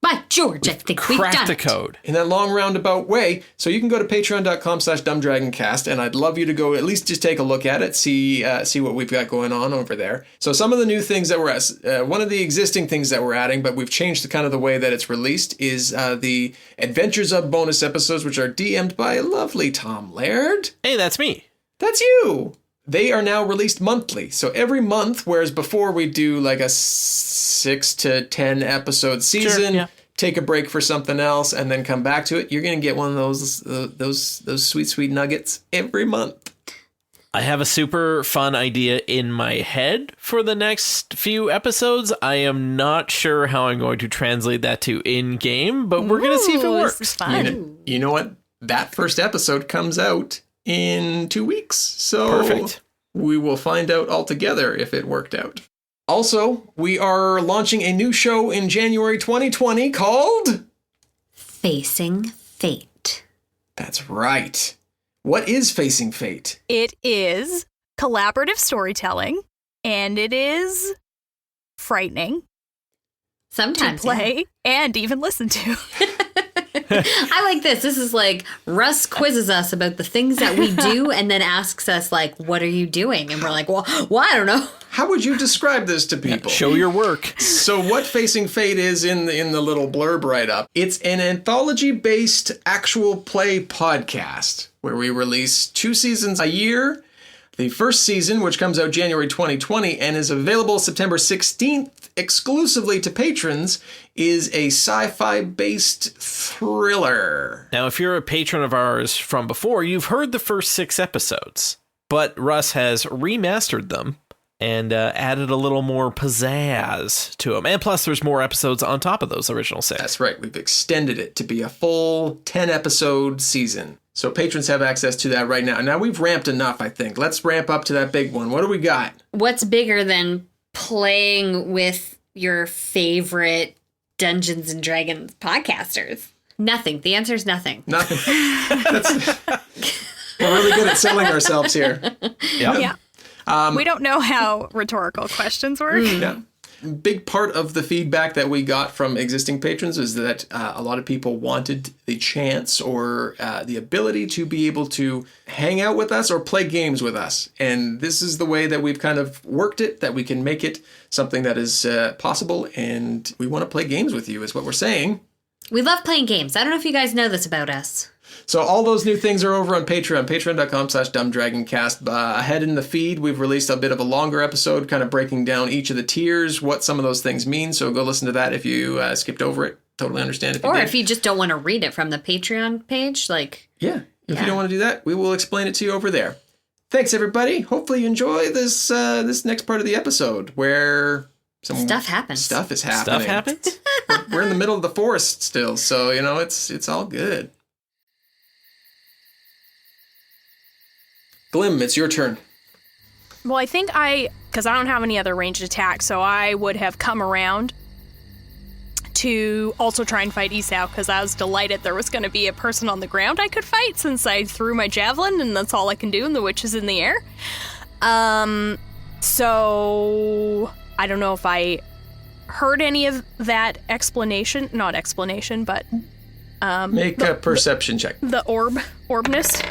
By George, I think we've done Crack the it. code. In that long roundabout way. So you can go to patreon.com/dumbdragoncast, and I'd love you to go at least just take a look at it, see what we've got going on over there. So some of the new things that we're one of the existing things that we're adding, but we've changed the kind of the way that it's released, is the Adventures of bonus episodes, which are DM'd by lovely Tom Laird. Hey, that's me. That's you. They are now released monthly. So every month, whereas before we do like a 6 to 10 episode season, Sure, yeah. take a break for something else, and then come back to it, you're going to get one of those sweet nuggets every month. I have a super fun idea in my head for the next few episodes. I am not sure how I'm going to translate that to in-game, but we're going to see if it Ooh, works. This is fun. You know what? That first episode comes out in 2 weeks. So Perfect. We will find out altogether if it worked out. Also, we are launching a new show in January 2020 called... Facing Fate. That's right. What is Facing Fate? It is collaborative storytelling, and it is frightening to Sometimes. play and even listen to. I like this. This is like Russ quizzes us about the things that we do and then asks us, like, what are you doing? And we're like, well, I don't know. How would you describe this to people? Show your work. So what Facing Fate is in the little blurb write-up, it's an anthology-based actual play podcast where we release 2 seasons a year. The first season, which comes out January 2020 and is available September 16th exclusively to patrons, is a sci-fi based thriller. Now, if you're a patron of ours from before, you've heard the first 6 episodes, but Russ has remastered them and added a little more pizzazz to them. And plus, there's more episodes on top of those original 6. That's right, we've extended it to be a full 10 episode season. So patrons have access to that right now. Now we've ramped enough, I think. Let's ramp up to that big one. What do we got? What's bigger than playing with your favorite Dungeons and Dragons podcasters? Nothing. The answer is nothing. Nothing. We're really good at selling ourselves here. Yep. Yeah. We don't know how rhetorical questions work. Yeah. Big part of the feedback that we got from existing patrons is that a lot of people wanted the chance or the ability to be able to hang out with us or play games with us. And this is the way that we've kind of worked it, that we can make it something that is possible. And we want to play games with you is what we're saying. We love playing games. I don't know if you guys know this about us. So all those new things are over on Patreon, patreon.com/dumbdragoncast. Ahead in the feed, we've released a bit of a longer episode, kind of breaking down each of the tiers, what some of those things mean. So go listen to that if you skipped over it. Totally understand if you Or did. if you just don't want to read it from the Patreon page, like... Yeah, if you don't want to do that, we will explain it to you over there. Thanks, everybody. Hopefully you enjoy this this next part of the episode where some Stuff happens. Stuff is happening. Stuff happens? We're in the middle of the forest still, so, you know, it's all good. Glim, it's your turn. Well, I think because I don't have any other ranged attacks, so I would have come around to also try and fight Esau, because I was delighted there was going to be a person on the ground I could fight since I threw my javelin, and that's all I can do, and the witch is in the air. So I don't know if I heard any of that explanation. Not explanation, but... Make a perception check. The orbness.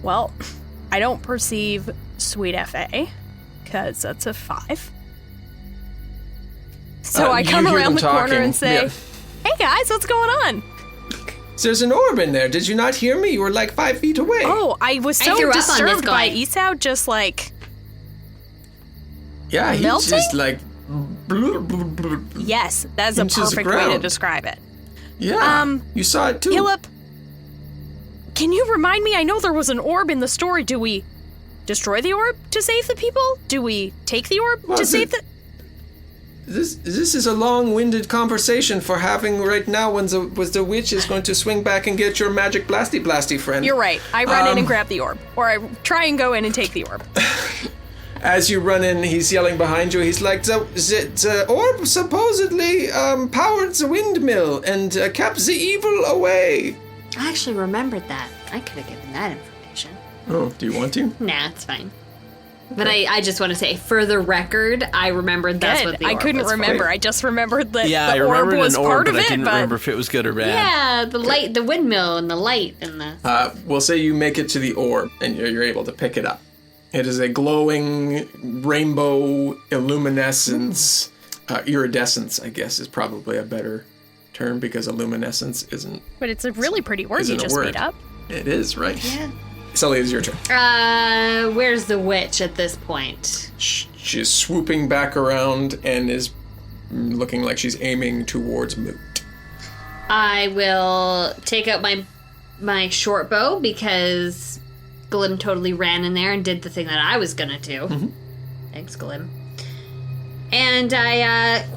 Well... I don't perceive sweet FA, because that's a 5. So I come you hear around the them corner talking. and say, Yeah. Hey guys, what's going on? There's an orb in there. Did you not hear me? You were like 5 feet away. Oh, I was I so threw up on this disturbed by guy. Esau, just like, yeah, he's melting? just like... yes, that's a Into the perfect way to ground. describe it. Yeah, you saw it too. Philip, can you remind me? I know there was an orb in the story. Do we destroy the orb to save the people? Do we take the orb Well, to save the... This is a long-winded conversation for having right now when the witch is going to swing back and get your magic blasty friend. You're right. I run in and grab the orb. Or I try and go in and take the orb. As you run in, he's yelling behind you. He's like, the orb supposedly powered the windmill and kept the evil away. I actually remembered that. I could have given that information. Oh, do you want to? Nah, it's fine. But I just want to say, for the record, I remembered that's what the orb I couldn't was remember. for. I just remembered that I the orb remembered was an orb, part of but it. I didn't remember if it was good or bad. Yeah, the light, the windmill, and the light, and the... We'll say you make it to the orb, and you're able to pick it up. It is a glowing rainbow illuminescence. Iridescence, I guess, is probably a better term, because illuminescence isn't... But it's a really pretty word Isn't you a just word. made up. It is, right? Yeah. Sully, it is your turn. Where's the witch at this point? She is swooping back around and is looking like she's aiming towards Moot. I will take out my short bow, because Glim totally ran in there and did the thing that I was gonna do. Mm-hmm. Thanks, Glim. And I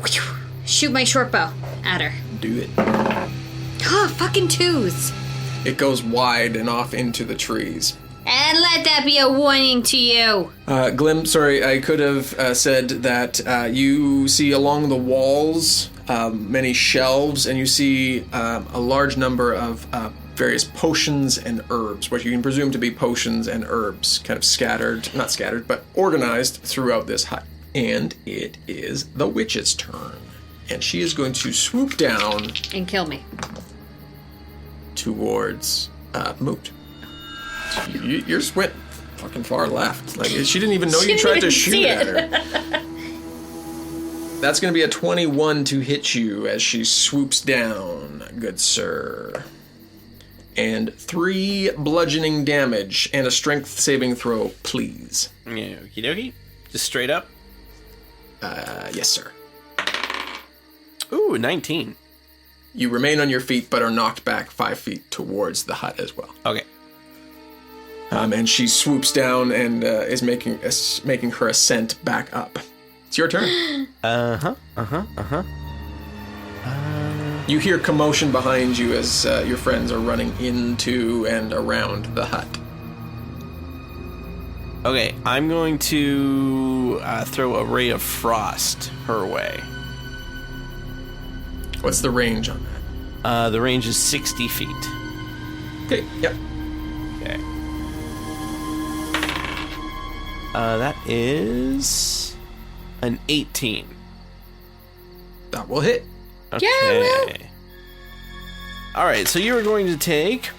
shoot my short bow at her. Do it. Oh, fucking twos. It goes wide and off into the trees. And let that be a warning to you. Glim, sorry, I could have said that you see along the walls many shelves, and you see a large number of various potions and herbs, what you can presume to be potions and herbs, kind of scattered, not scattered, but organized throughout this hut. And it is the witch's turn. And she is going to swoop down And kill me. towards Moot. Yours went fucking far left. Like, she didn't even know She you didn't tried to even shoot see at it. her. That's going to be a 21 to hit you as she swoops down, good sir. And 3 bludgeoning damage and a strength saving throw, please. Yeah, okie dokie. Just straight up. Yes, sir. Ooh, 19. You remain on your feet, but are knocked back 5 feet towards the hut as well. Okay. And she swoops down and is making her ascent back up. It's your turn. You hear commotion behind you as your friends are running into and around the hut. Okay, I'm going to throw a ray of frost her way. What's the range on that? The range is 60 feet. Okay, yep. Okay. That is an 18. That will hit. Okay. Yeah, All right, so you are going to take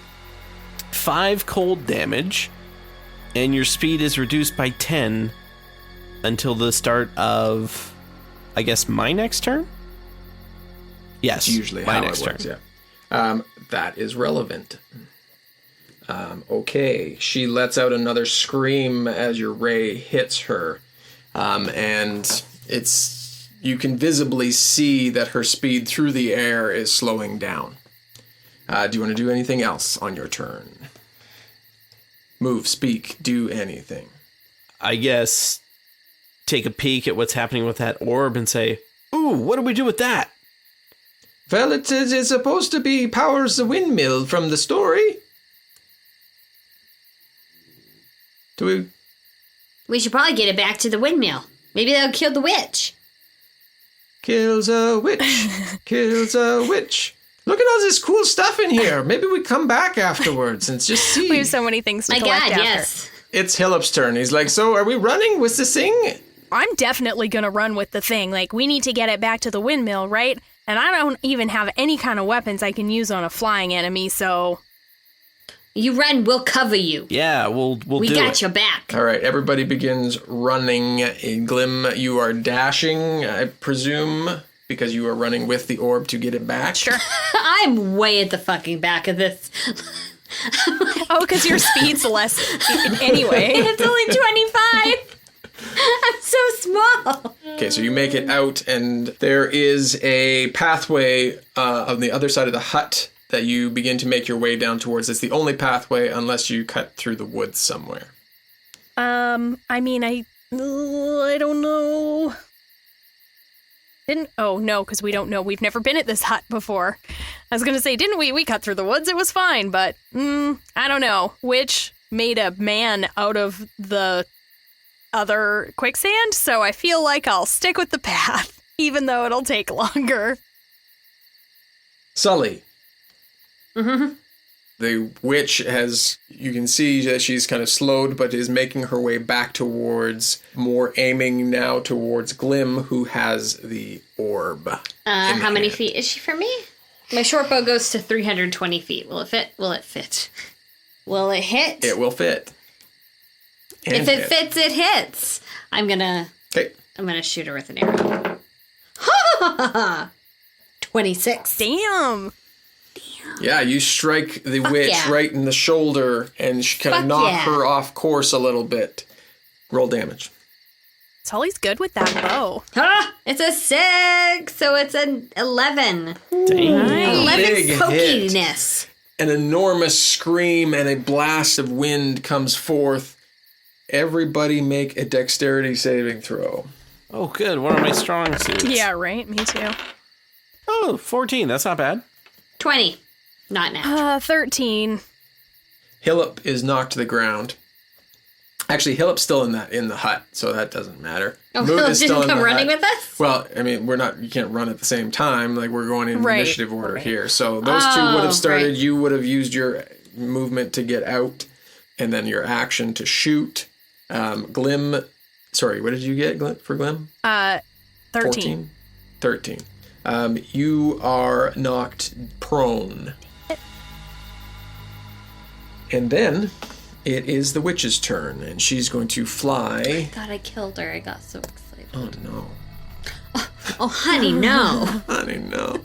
5 cold damage, and your speed is reduced by 10 until the start of, I guess, my next turn? Yes, That's usually my how next it turn. works, yeah. That is relevant. Okay, she lets out another scream as your ray hits her. And you can visibly see that her speed through the air is slowing down. Do you want to do anything else on your turn? Move, speak, do anything. I guess take a peek at what's happening with that orb and say, ooh, what do we do with that? Well, it's supposed to be powers the windmill from the story. Do we... We should probably get it back to the windmill. Maybe they'll kill the witch. Kills a witch. Kills a witch. Look at all this cool stuff in here. Maybe we come back afterwards and just see. We have so many things to My collect God, after. yes. It's Hillip's turn. He's like, so are we running with this thing? I'm definitely going to run with the thing. Like, we need to get it back to the windmill, right? And I don't even have any kind of weapons I can use on a flying enemy, so... You run, we'll cover you. Yeah, we'll We do got it. your back. All right, everybody begins running. In Glim, you are dashing, I presume, because you are running with the orb to get it back. Sure. I'm way at the fucking back of this. Oh, because your speed's less anyway. It's only 25. I'm so small. Okay, so you make it out, and there is a pathway on the other side of the hut that you begin to make your way down towards. It's the only pathway unless you cut through the woods somewhere. I mean, I don't know. Oh, no, because we don't know. We've never been at this hut before. I was going to say, didn't we? We cut through the woods. It was fine, but I don't know. Witch made a man out of the other quicksand, so I feel like I'll stick with the path, even though it'll take longer. Sully. Mm-hmm. The witch you can see that she's kind of slowed, but is making her way back towards, more aiming now towards Glim, who has the orb. How many feet is she from me? My short bow goes to 320 feet. Will it fit? Will it fit? Will it hit? It will fit. And if it fits, it hits. I'm gonna shoot her with an arrow. Ha! 26. Damn. Yeah, you strike the witch right in the shoulder and kind of knock her off course a little bit. Roll damage. Sully's good with that bow. Ah, it's a 6, so it's an 11. Dang. 11 Big pokiness. An enormous scream and a blast of wind comes forth. Everybody make a dexterity saving throw. Oh, good. One of my strong suits. Yeah, right. Me too. Oh, 14. That's not bad. 20. Not natural. 13. Hillip is knocked to the ground. Actually, Hillip's still in the hut, so that doesn't matter. Oh, Moot is still didn't in come the running hut. with us? Well, I mean, you can't run at the same time. Like, we're going in initiative order here. So those two would have started. Right. You would have used your movement to get out, and then your action to shoot. Glim, sorry, what did you get for Glim? 13. 13. You are knocked prone. And then it is the witch's turn, and she's going to fly. I thought I killed her. I got so excited. Oh, no. Oh, honey, no. Honey, no.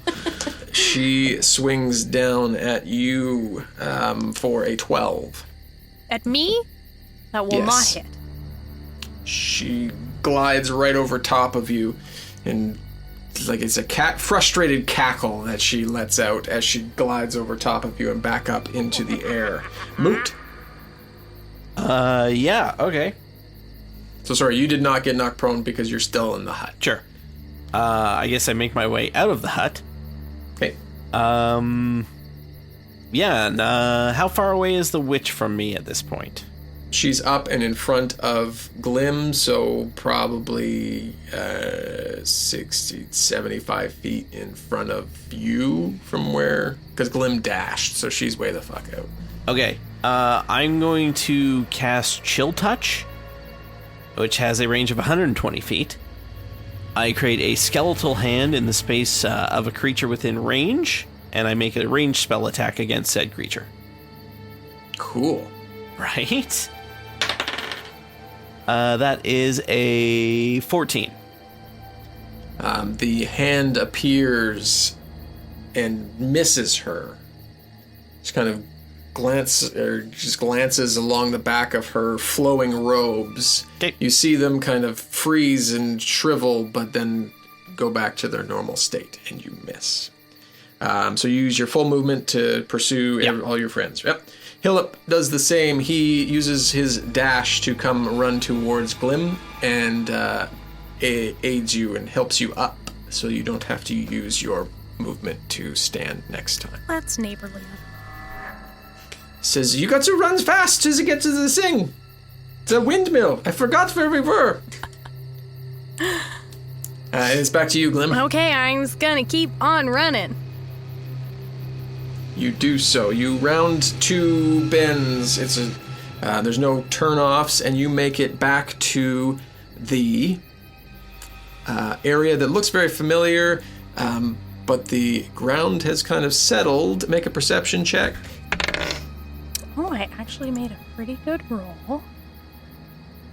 She swings down at you for a 12. At me? That will not hit. She glides right over top of you, and it's a frustrated cackle that she lets out as she glides over top of you and back up into the air. Moot? Yeah, okay. So sorry, you did not get knocked prone because you're still in the hut. Sure. I guess I make my way out of the hut. Okay. Yeah, and how far away is the witch from me at this point? She's up and in front of Glim, so probably 60, 75 feet in front of you from where... Because Glim dashed, so she's way the fuck out. Okay, I'm going to cast Chill Touch, which has a range of 120 feet. I create a skeletal hand in the space of a creature within range, and I make a ranged spell attack against said creature. Cool. Right? That is a 14. The hand appears and misses her. Just kind of glances along the back of her flowing robes. Okay. You see them kind of freeze and shrivel, but then go back to their normal state, and you miss. So you use your full movement to pursue all your friends. Yep. Hillip does the same. He uses his dash to come run towards Glim and aids you and helps you up, so you don't have to use your movement to stand next time. That's neighborly. Says, you got to run fast to get to the thing. The windmill. I forgot where we were. It's back to you, Glim. Okay, I'm just gonna keep on running. You do so. You round two bends. There's no turn-offs, and you make it back to the area that looks very familiar, but the ground has kind of settled. Make a perception check. Oh, I actually made a pretty good roll.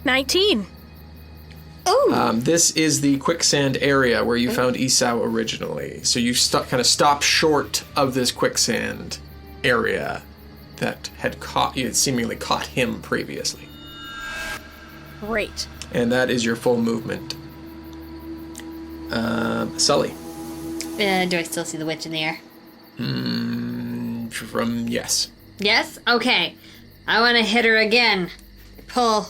19. Oh. This is the quicksand area where you found Esau originally. So you kind of stopped short of this quicksand area that had seemingly caught him previously. Great. And that is your full movement. Sully. Do I still see the witch in the air? Yes. Yes? Okay. I want to hit her again. Pull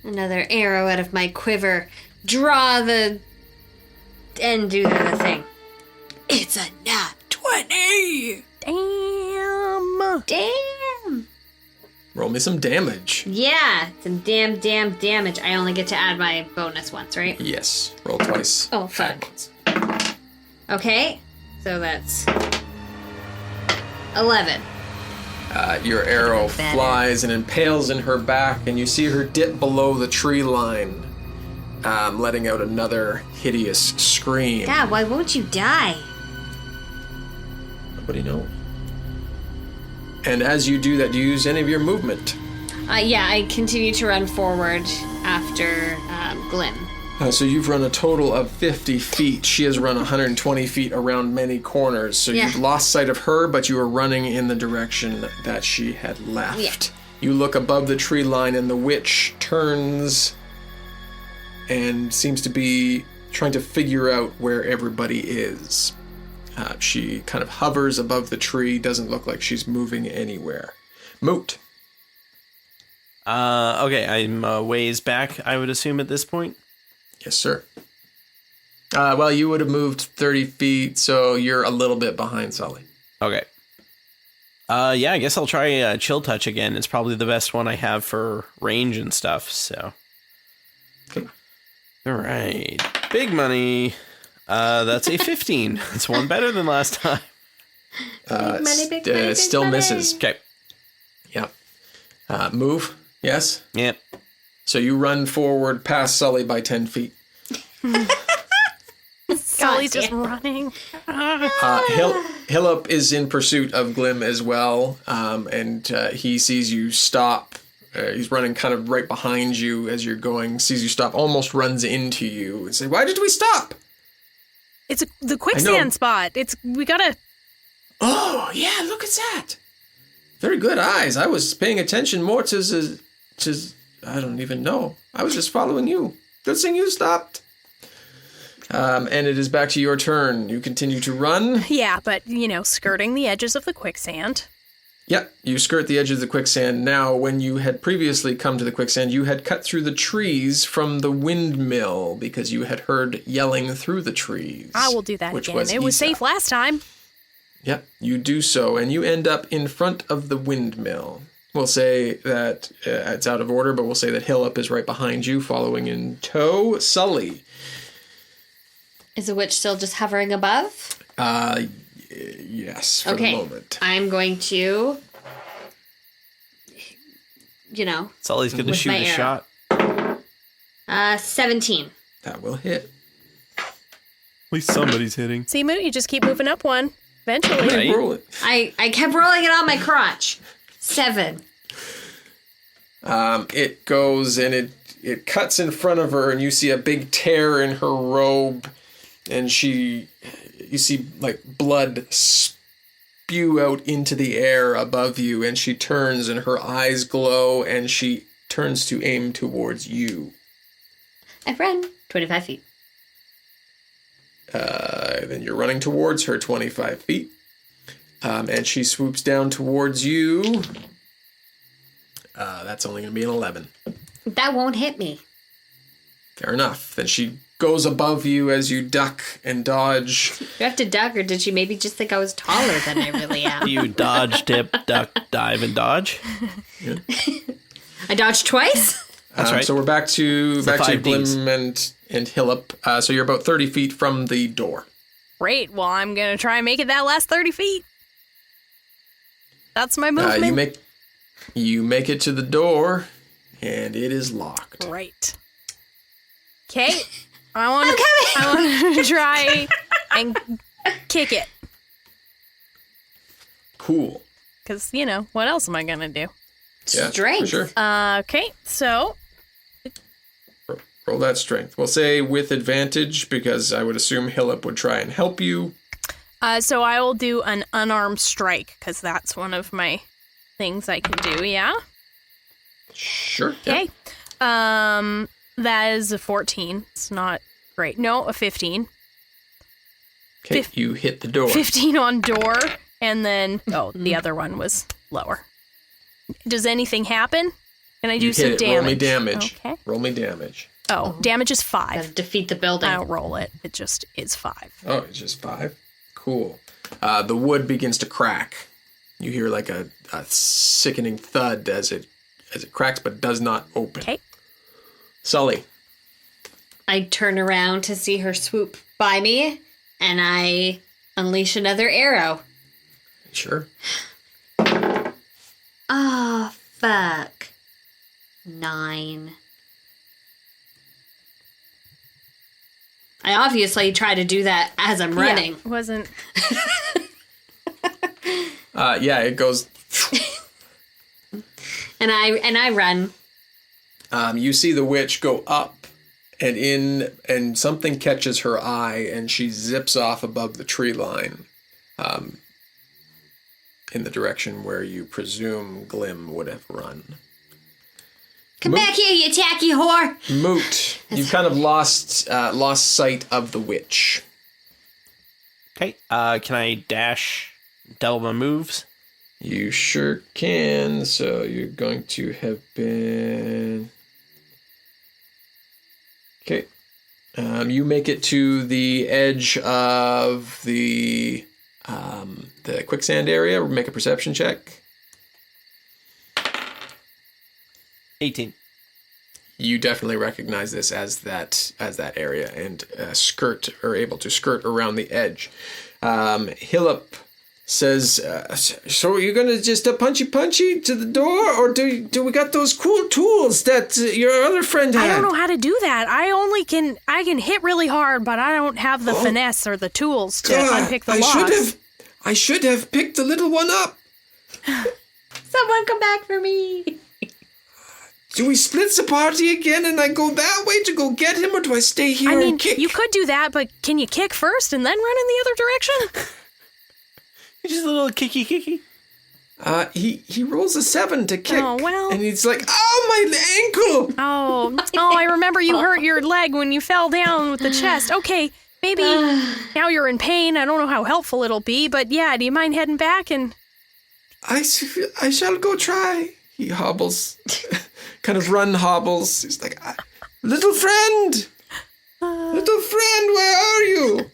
another arrow out of my quiver. Draw and do the thing. It's a nat 20! Damn! Roll me some damage. Yeah, some damn damage. I only get to add my bonus once, right? Yes. Roll twice. Oh, fuck. Okay, so that's 11. Your arrow flies and impales in her back, and you see her dip below the tree line, letting out another hideous scream. Dad, why won't you die? Nobody knows. And as you do that, do you use any of your movement? Yeah, I continue to run forward after Glim. So you've run a total of 50 feet. She has run 120 feet around many corners. So you've lost sight of her, but you are running in the direction that she had left. Yeah. You look above the tree line, and the witch turns and seems to be trying to figure out where everybody is. She kind of hovers above the tree, doesn't look like she's moving anywhere. Moot. Okay, I'm a ways back, I would assume, at this point. Yes, sir. Well, you would have moved 30 feet, so you're a little bit behind Sully. Okay. Yeah, I guess I'll try Chill Touch again. It's probably the best one I have for range and stuff, so. Okay. All right. Big money. That's a 15. It's one better than last time. Big money, still money. misses. Okay. Yep. Move. Yes. Yep. So you run forward past Sully by 10 feet. Sully's just running. Hillip is in pursuit of Glim as well, and he sees you stop. He's running kind of right behind you as you're going, sees you stop, almost runs into you and say, "Why did we stop?" It's the quicksand spot. We gotta... Oh, yeah, look at that. Very good eyes. I was paying attention more to I don't even know. I was just following you. Good thing you stopped. And it is back to your turn. You continue to run. Yeah, but, skirting the edges of the quicksand. Yep, you skirt the edge of the quicksand. Now, when you had previously come to the quicksand, you had cut through the trees from the windmill because you had heard yelling through the trees. I will do that again. It was Isa. safe last time. Yep, you do so, and you end up in front of the windmill. We'll say that it's out of order, but we'll say that Hillip is right behind you, following in tow. Sully. Is the witch still just hovering above? Yes, for the moment. I'm going to, Sully's going to with shoot my a arrow. shot. 17. That will hit. At least somebody's hitting. See, Moot, you just keep moving up one. Eventually. Right. Roll it. I kept rolling it on my crotch. 7. It goes and it cuts in front of her, and you see a big tear in her robe, and you see like blood spew out into the air above you, and she turns and her eyes glow, and she turns to aim towards you. I run 25 feet. Then you're running towards her 25 feet. And she swoops down towards you. That's only going to be an 11. That won't hit me. Fair enough. Then she goes above you as you duck and dodge. Do I have to duck, or did she maybe just think I was taller than I really am? You dodge, dip, duck, dive, and dodge. Yeah. I dodged twice? That's right. So we're back to the 5 Ds. Glim and Hillip. So you're about 30 feet from the door. Great. Well, I'm going to try and make it that last 30 feet. That's my movement. You make it to the door, and it is locked. Great. Okay. I want to try and kick it. Cool. Because, what else am I going to do? Yeah, Strength. for sure. Okay, so... Roll that strength. We'll say with advantage, because I would assume Hillip would try and help you. So I will do an unarmed strike, because that's one of my things I can do, yeah? Sure. Okay. Yeah. That is a 14. It's not great. No, a 15. Okay, you hit the door. 15 on door, and then... Oh, the other one was lower. Does anything happen? Can I do some hit it. damage? Roll me damage. Okay. Roll me damage. Oh, damage is Gotta 5. defeat the building. I don't roll it. It just is 5. Oh, it's just 5? Cool. The wood begins to crack. You hear like a sickening thud as it cracks, but does not open. Okay. Sully. I turn around to see her swoop by me, and I unleash another arrow. Sure. Oh, fuck. 9. I obviously try to do that as I'm running. Yeah, wasn't. Yeah, it goes. And I run. You see the witch go up and something catches her eye, and she zips off above the tree line, in the direction where you presume Glim would have run. Come back here, you tacky whore! Moot, you've kind of lost sight of the witch. Okay, can I dash double my moves? You sure can. So you're going to have been... Okay. You make it to the edge of the quicksand area. Make a perception check. 18. You definitely recognize this as that area and are able to skirt around the edge. Hillip says, so are you going to just punchy to the door, or do we got those cool tools that your other friend had? I don't know how to do that. I can hit really hard, but I don't have the finesse or the tools to unpick the locks. I should have picked the little one up. Someone come back for me. Do we split the party again and I go that way to go get him, or do I stay here and kick? You could do that, but can you kick first and then run in the other direction? Just a little kicky. He rolls a 7 to kick. Oh, well. And he's like, oh, my ankle. Oh, I remember you hurt your leg when you fell down with the chest. Okay, maybe now you're in pain. I don't know how helpful it'll be, but yeah, do you mind heading back and... I shall go try. He hobbles, kind of hobbles. He's like, little friend, where are you?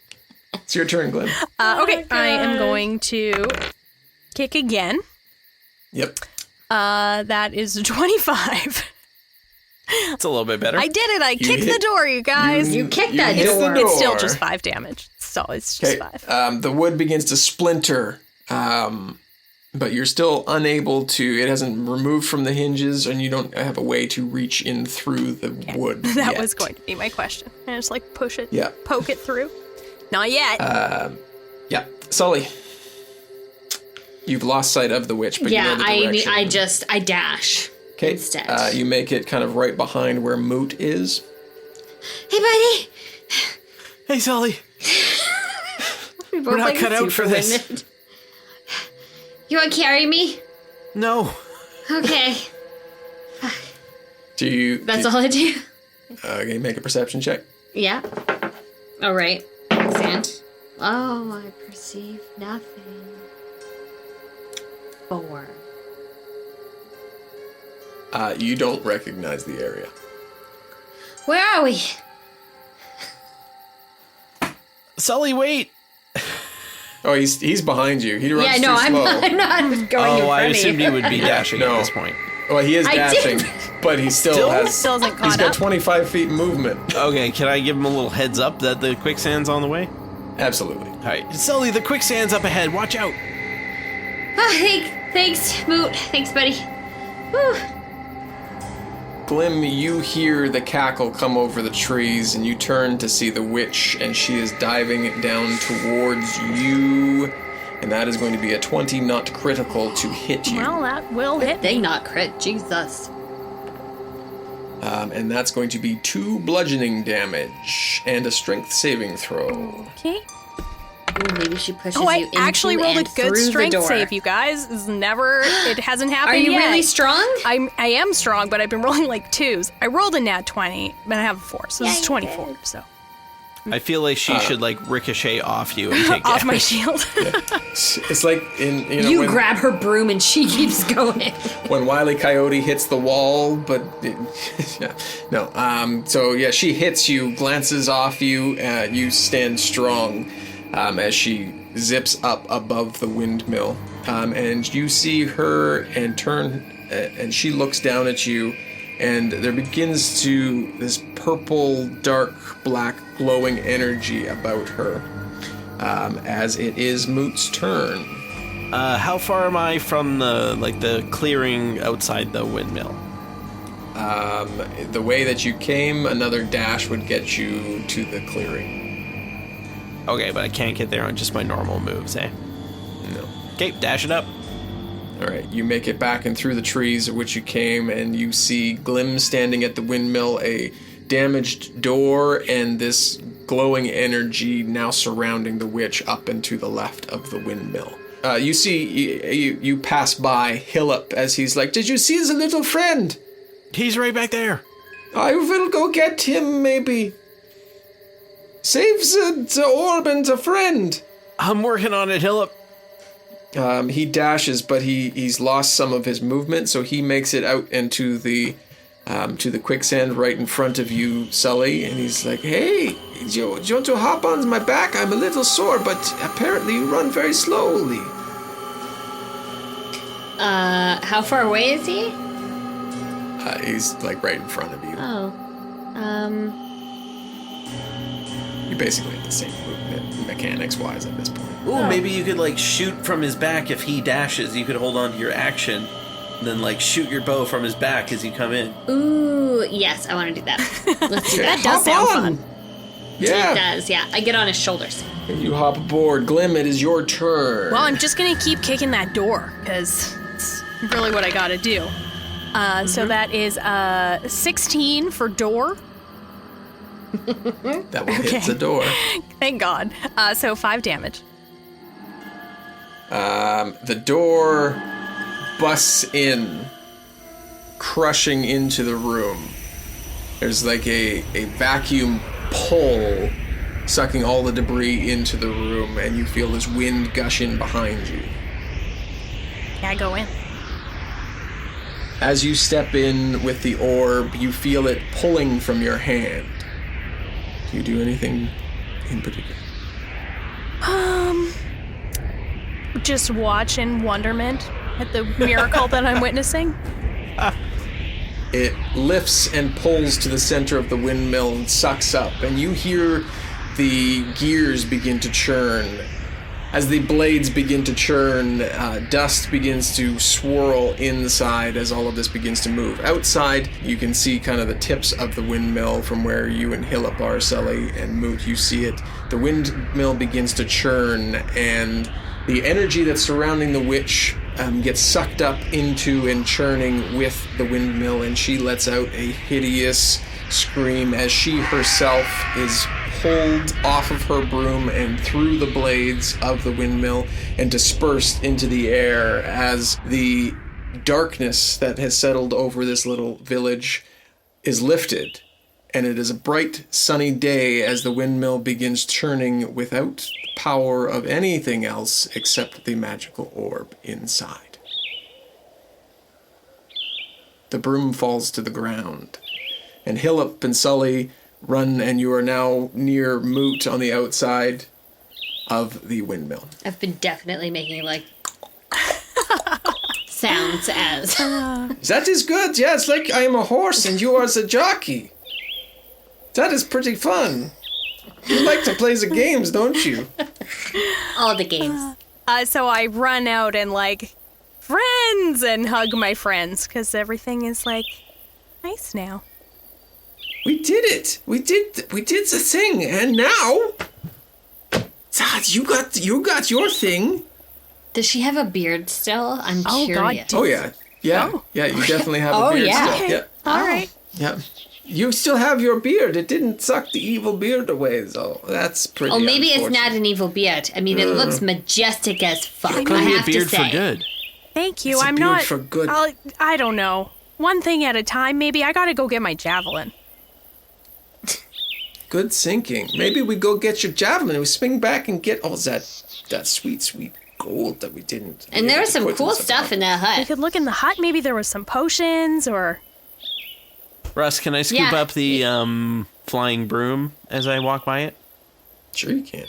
It's your turn, Glim. Okay, I am going to kick again. Yep. That is 25. It's a little bit better. I did it. I kicked the door, you guys. You kicked that hit door. the It's still just 5 damage. So it's just 5. The wood begins to splinter, but you're still unable to. It hasn't removed from the hinges, and you don't have a way to reach in through the wood. That yet. was going to be my question. And just push it, Yeah. poke it through. Not yet. Yeah, Sully. You've lost sight of the witch, but you know the direction. I dash. Okay. Instead. You make it kind of right behind where Moot is. Hey, buddy. Hey, Sully. We're not cut out for this. You want to carry me? No. Okay. That's all I do? Okay, make a perception check. Yeah. All right. Stand. Oh, I perceive nothing. 4. You don't recognize the area. Where are we? Sully, wait. Oh, he's behind you. He runs Yeah, no, too slow. I'm not going in front I of assumed you. he would be dashing at this point. Well, he is I dashing, did. but he still Still hasn't He's caught got up. 25 feet movement. Okay, can I give him a little heads up that the quicksand's on the way? Absolutely. All right, Sully, the quicksand's up ahead. Watch out. Oh, thanks, Moot. Thanks, buddy. Whew. Glim, you hear the cackle come over the trees, and you turn to see the witch, and she is diving down towards you. And that is going to be a 20 not critical to hit you. Well, that will hit They me. not crit. Jesus. And that's going to be 2 bludgeoning damage and a strength saving throw. Okay. Ooh, maybe she pushes Oh, you I into actually rolled a and good through the strength door. save, you guys. It hasn't happened Are you yet. really strong? I am strong, but I've been rolling 2s. I rolled a nat 20, but I have a 4, so this is 24. So I feel like she should ricochet off you and take off my damage. shield. It's like You grab her broom and she keeps going. when Wile E. Coyote hits the wall, but yeah, no. So yeah, she hits you, glances off you. You stand strong as she zips up above the windmill, and you see her and turn, and she looks down at you, and there begins to this purple, dark, black, glowing energy about her. As it is Moot's turn. How far am I from the clearing outside the windmill? The way that you came, another dash would get you to the clearing. Okay, but I can't get there on just my normal moves, eh? No. Okay, dash it up. All right, you make it back and through the trees of which you came, and you see Glim standing at the windmill, a damaged door, and this glowing energy now surrounding the witch up and to the left of the windmill. You see, you pass by Hillip as he's like, "Did you see his little friend?" He's right back there. "I will go get him, maybe. Save the orb and the friend." I'm working on it, Hillip. He dashes, but he's lost some of his movement, so he makes it out into the quicksand right in front of you, Sully, and he's like, "Hey, do you want to hop on my back? I'm a little sore, but apparently you run very slowly." How far away is he? He's like right in front of you. Oh. You basically have the same movement mechanics-wise at this point. Ooh, maybe you could shoot from his back if he dashes. You could hold on to your action, then shoot your bow from his back as you come in. Ooh, yes, I want to do that. Let's do that. That does sound fun. Yeah. It does, yeah. I get on his shoulders. And you hop aboard. Glim, it is your turn. Well, I'm just going to keep kicking that door, because it's really what I got to do. So that is 16 for door. That will hit the door. Thank God. So 5 damage. The door busts in, crushing into the room. There's a vacuum pull, sucking all the debris into the room, and you feel this wind gush in behind you. Yeah, I go in. As you step in with the orb, you feel it pulling from your hand. Do you do anything in particular? Just watch in wonderment at the miracle that I'm witnessing. It lifts and pulls to the center of the windmill and sucks up, and you hear the gears begin to churn. As the blades begin to churn, dust begins to swirl inside as all of this begins to move. Outside, you can see kind of the tips of the windmill from where you and Hillip are, Sully and Moot. You see it. The windmill begins to churn, and the energy that's surrounding the witch gets sucked up into and churning with the windmill, and she lets out a hideous scream as she herself is pulled off of her broom and through the blades of the windmill and dispersed into the air as the darkness that has settled over this little village is lifted, and it is a bright sunny day as the windmill begins churning without the power of anything else except the magical orb inside. The broom falls to the ground, and Hillip and Sully run, and you are now near Moot on the outside of the windmill. I've been definitely making sounds as. That is good. Yeah, it's like I am a horse and you are the jockey. That is pretty fun. You like to play the games, don't you? All the games. So I run out and friends and hug my friends because everything is nice now. We did it. We did the thing, and now you got your thing. Does she have a beard still? I'm curious. Oh yeah. Yeah. Oh. Yeah, you definitely have a beard yeah. still. Yeah. All right. Yeah. You still have your beard. It didn't suck the evil beard away, though. That's pretty. Oh, maybe it's unfortunate. not an evil beard. I mean, it looks majestic as fuck. It could I be a have to beard say. for good. Thank you. It's a I'm beard not for good. I don't know. One thing at a time. Maybe I gotta go get my javelin. Good thinking. Maybe we go get your javelin and we swing back and get all that sweet gold that we didn't. And there was some cool stuff in that We hut. could look in the hut. Maybe there was some potions or. Russ, can I scoop Yeah. up the flying broom as I walk by it? Sure you can.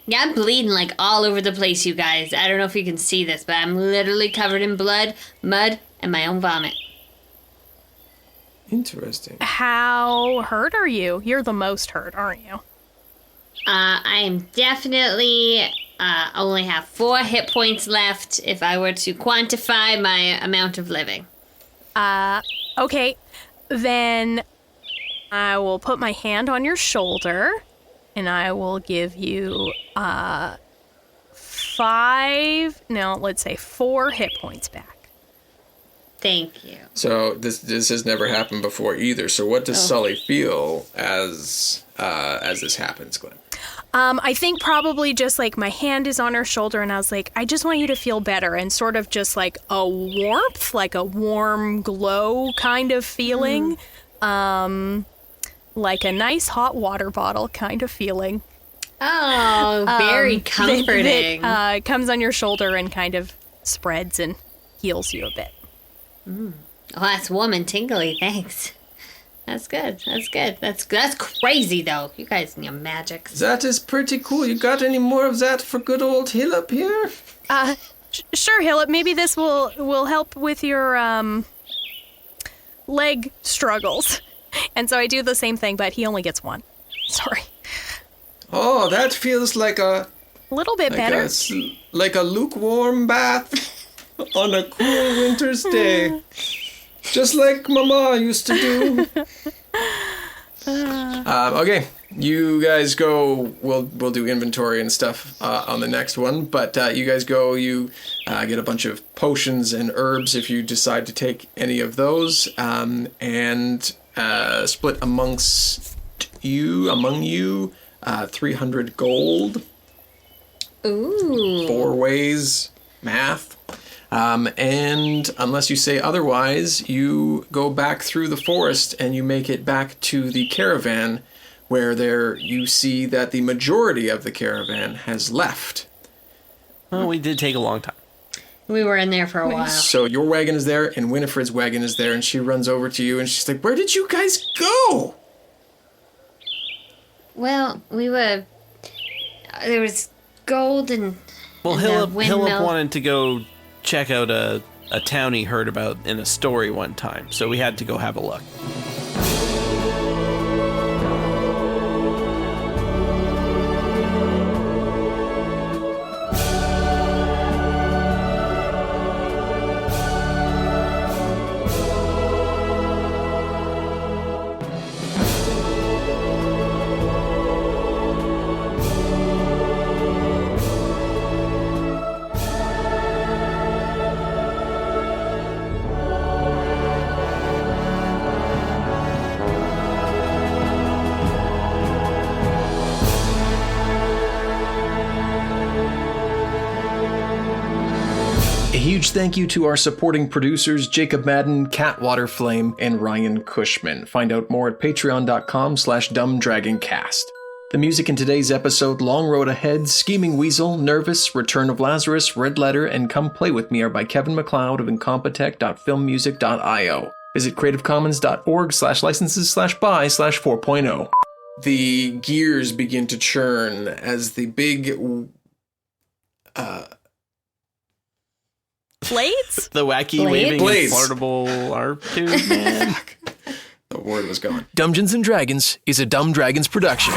Yeah, I'm bleeding all over the place, you guys. I don't know if you can see this, but I'm literally covered in blood, mud, and my own vomit. Interesting. How hurt are you? You're the most hurt, aren't you? I am definitely only have 4 hit points left if I were to quantify my amount of living. Okay, then I will put my hand on your shoulder, and I will give you 4 hit points back. Thank you. So this has never happened before either. So what does Sully feel as this happens, Glim? I think probably just like my hand is on her shoulder, and I was like, I just want you to feel better, and sort of just like a warmth, like a warm glow kind of feeling. Like a nice hot water bottle kind of feeling. Oh, very comforting. That comes on your shoulder and kind of spreads and heals you a bit. Oh, that's warm and tingly. Thanks. That's good. That's crazy, though. You guys and your magics. That is pretty cool. You got any more of that for good old Hillip here? Sure, Hillip. Maybe this will help with your leg struggles. And so I do the same thing, but he only gets 1. Sorry. Oh, that feels like a little bit better. Like a lukewarm bath on a cool winter's day. Just like Mama used to do. Okay, you guys go. We'll do inventory and stuff on the next one. But you guys go. You get a bunch of potions and herbs if you decide to take any of those, and split among you 300 gold. Ooh. 4 ways, math. And unless you say otherwise, you go back through the forest and you make it back to the caravan, where there you see that the majority of the caravan has left. Well, we did take a long time. We were in there for a while. So your wagon is there and Winifred's wagon is there, and she runs over to you and she's like, "Where did you guys go?" Well, there was gold and Well, and the Hillip windmill. wanted to go check out a town he heard about in a story one time, so we had to go have a look. A huge thank you to our supporting producers, Jacob Madden, Cat Waterflame, and Ryan Cushman. Find out more at patreon.com/dumbdragoncast. The music in today's episode, Long Road Ahead, Scheming Weasel, Nervous, Return of Lazarus, Red Letter, and Come Play With Me are by Kevin MacLeod of incompetech.filmmusic.io. Visit creativecommons.org/licenses/by/4.0. The gears begin to churn as the big Blades? The wacky waving inflatable ARP tube, man. The word was gone. Dumbgeons and Dragons is a Dumb Dragons production.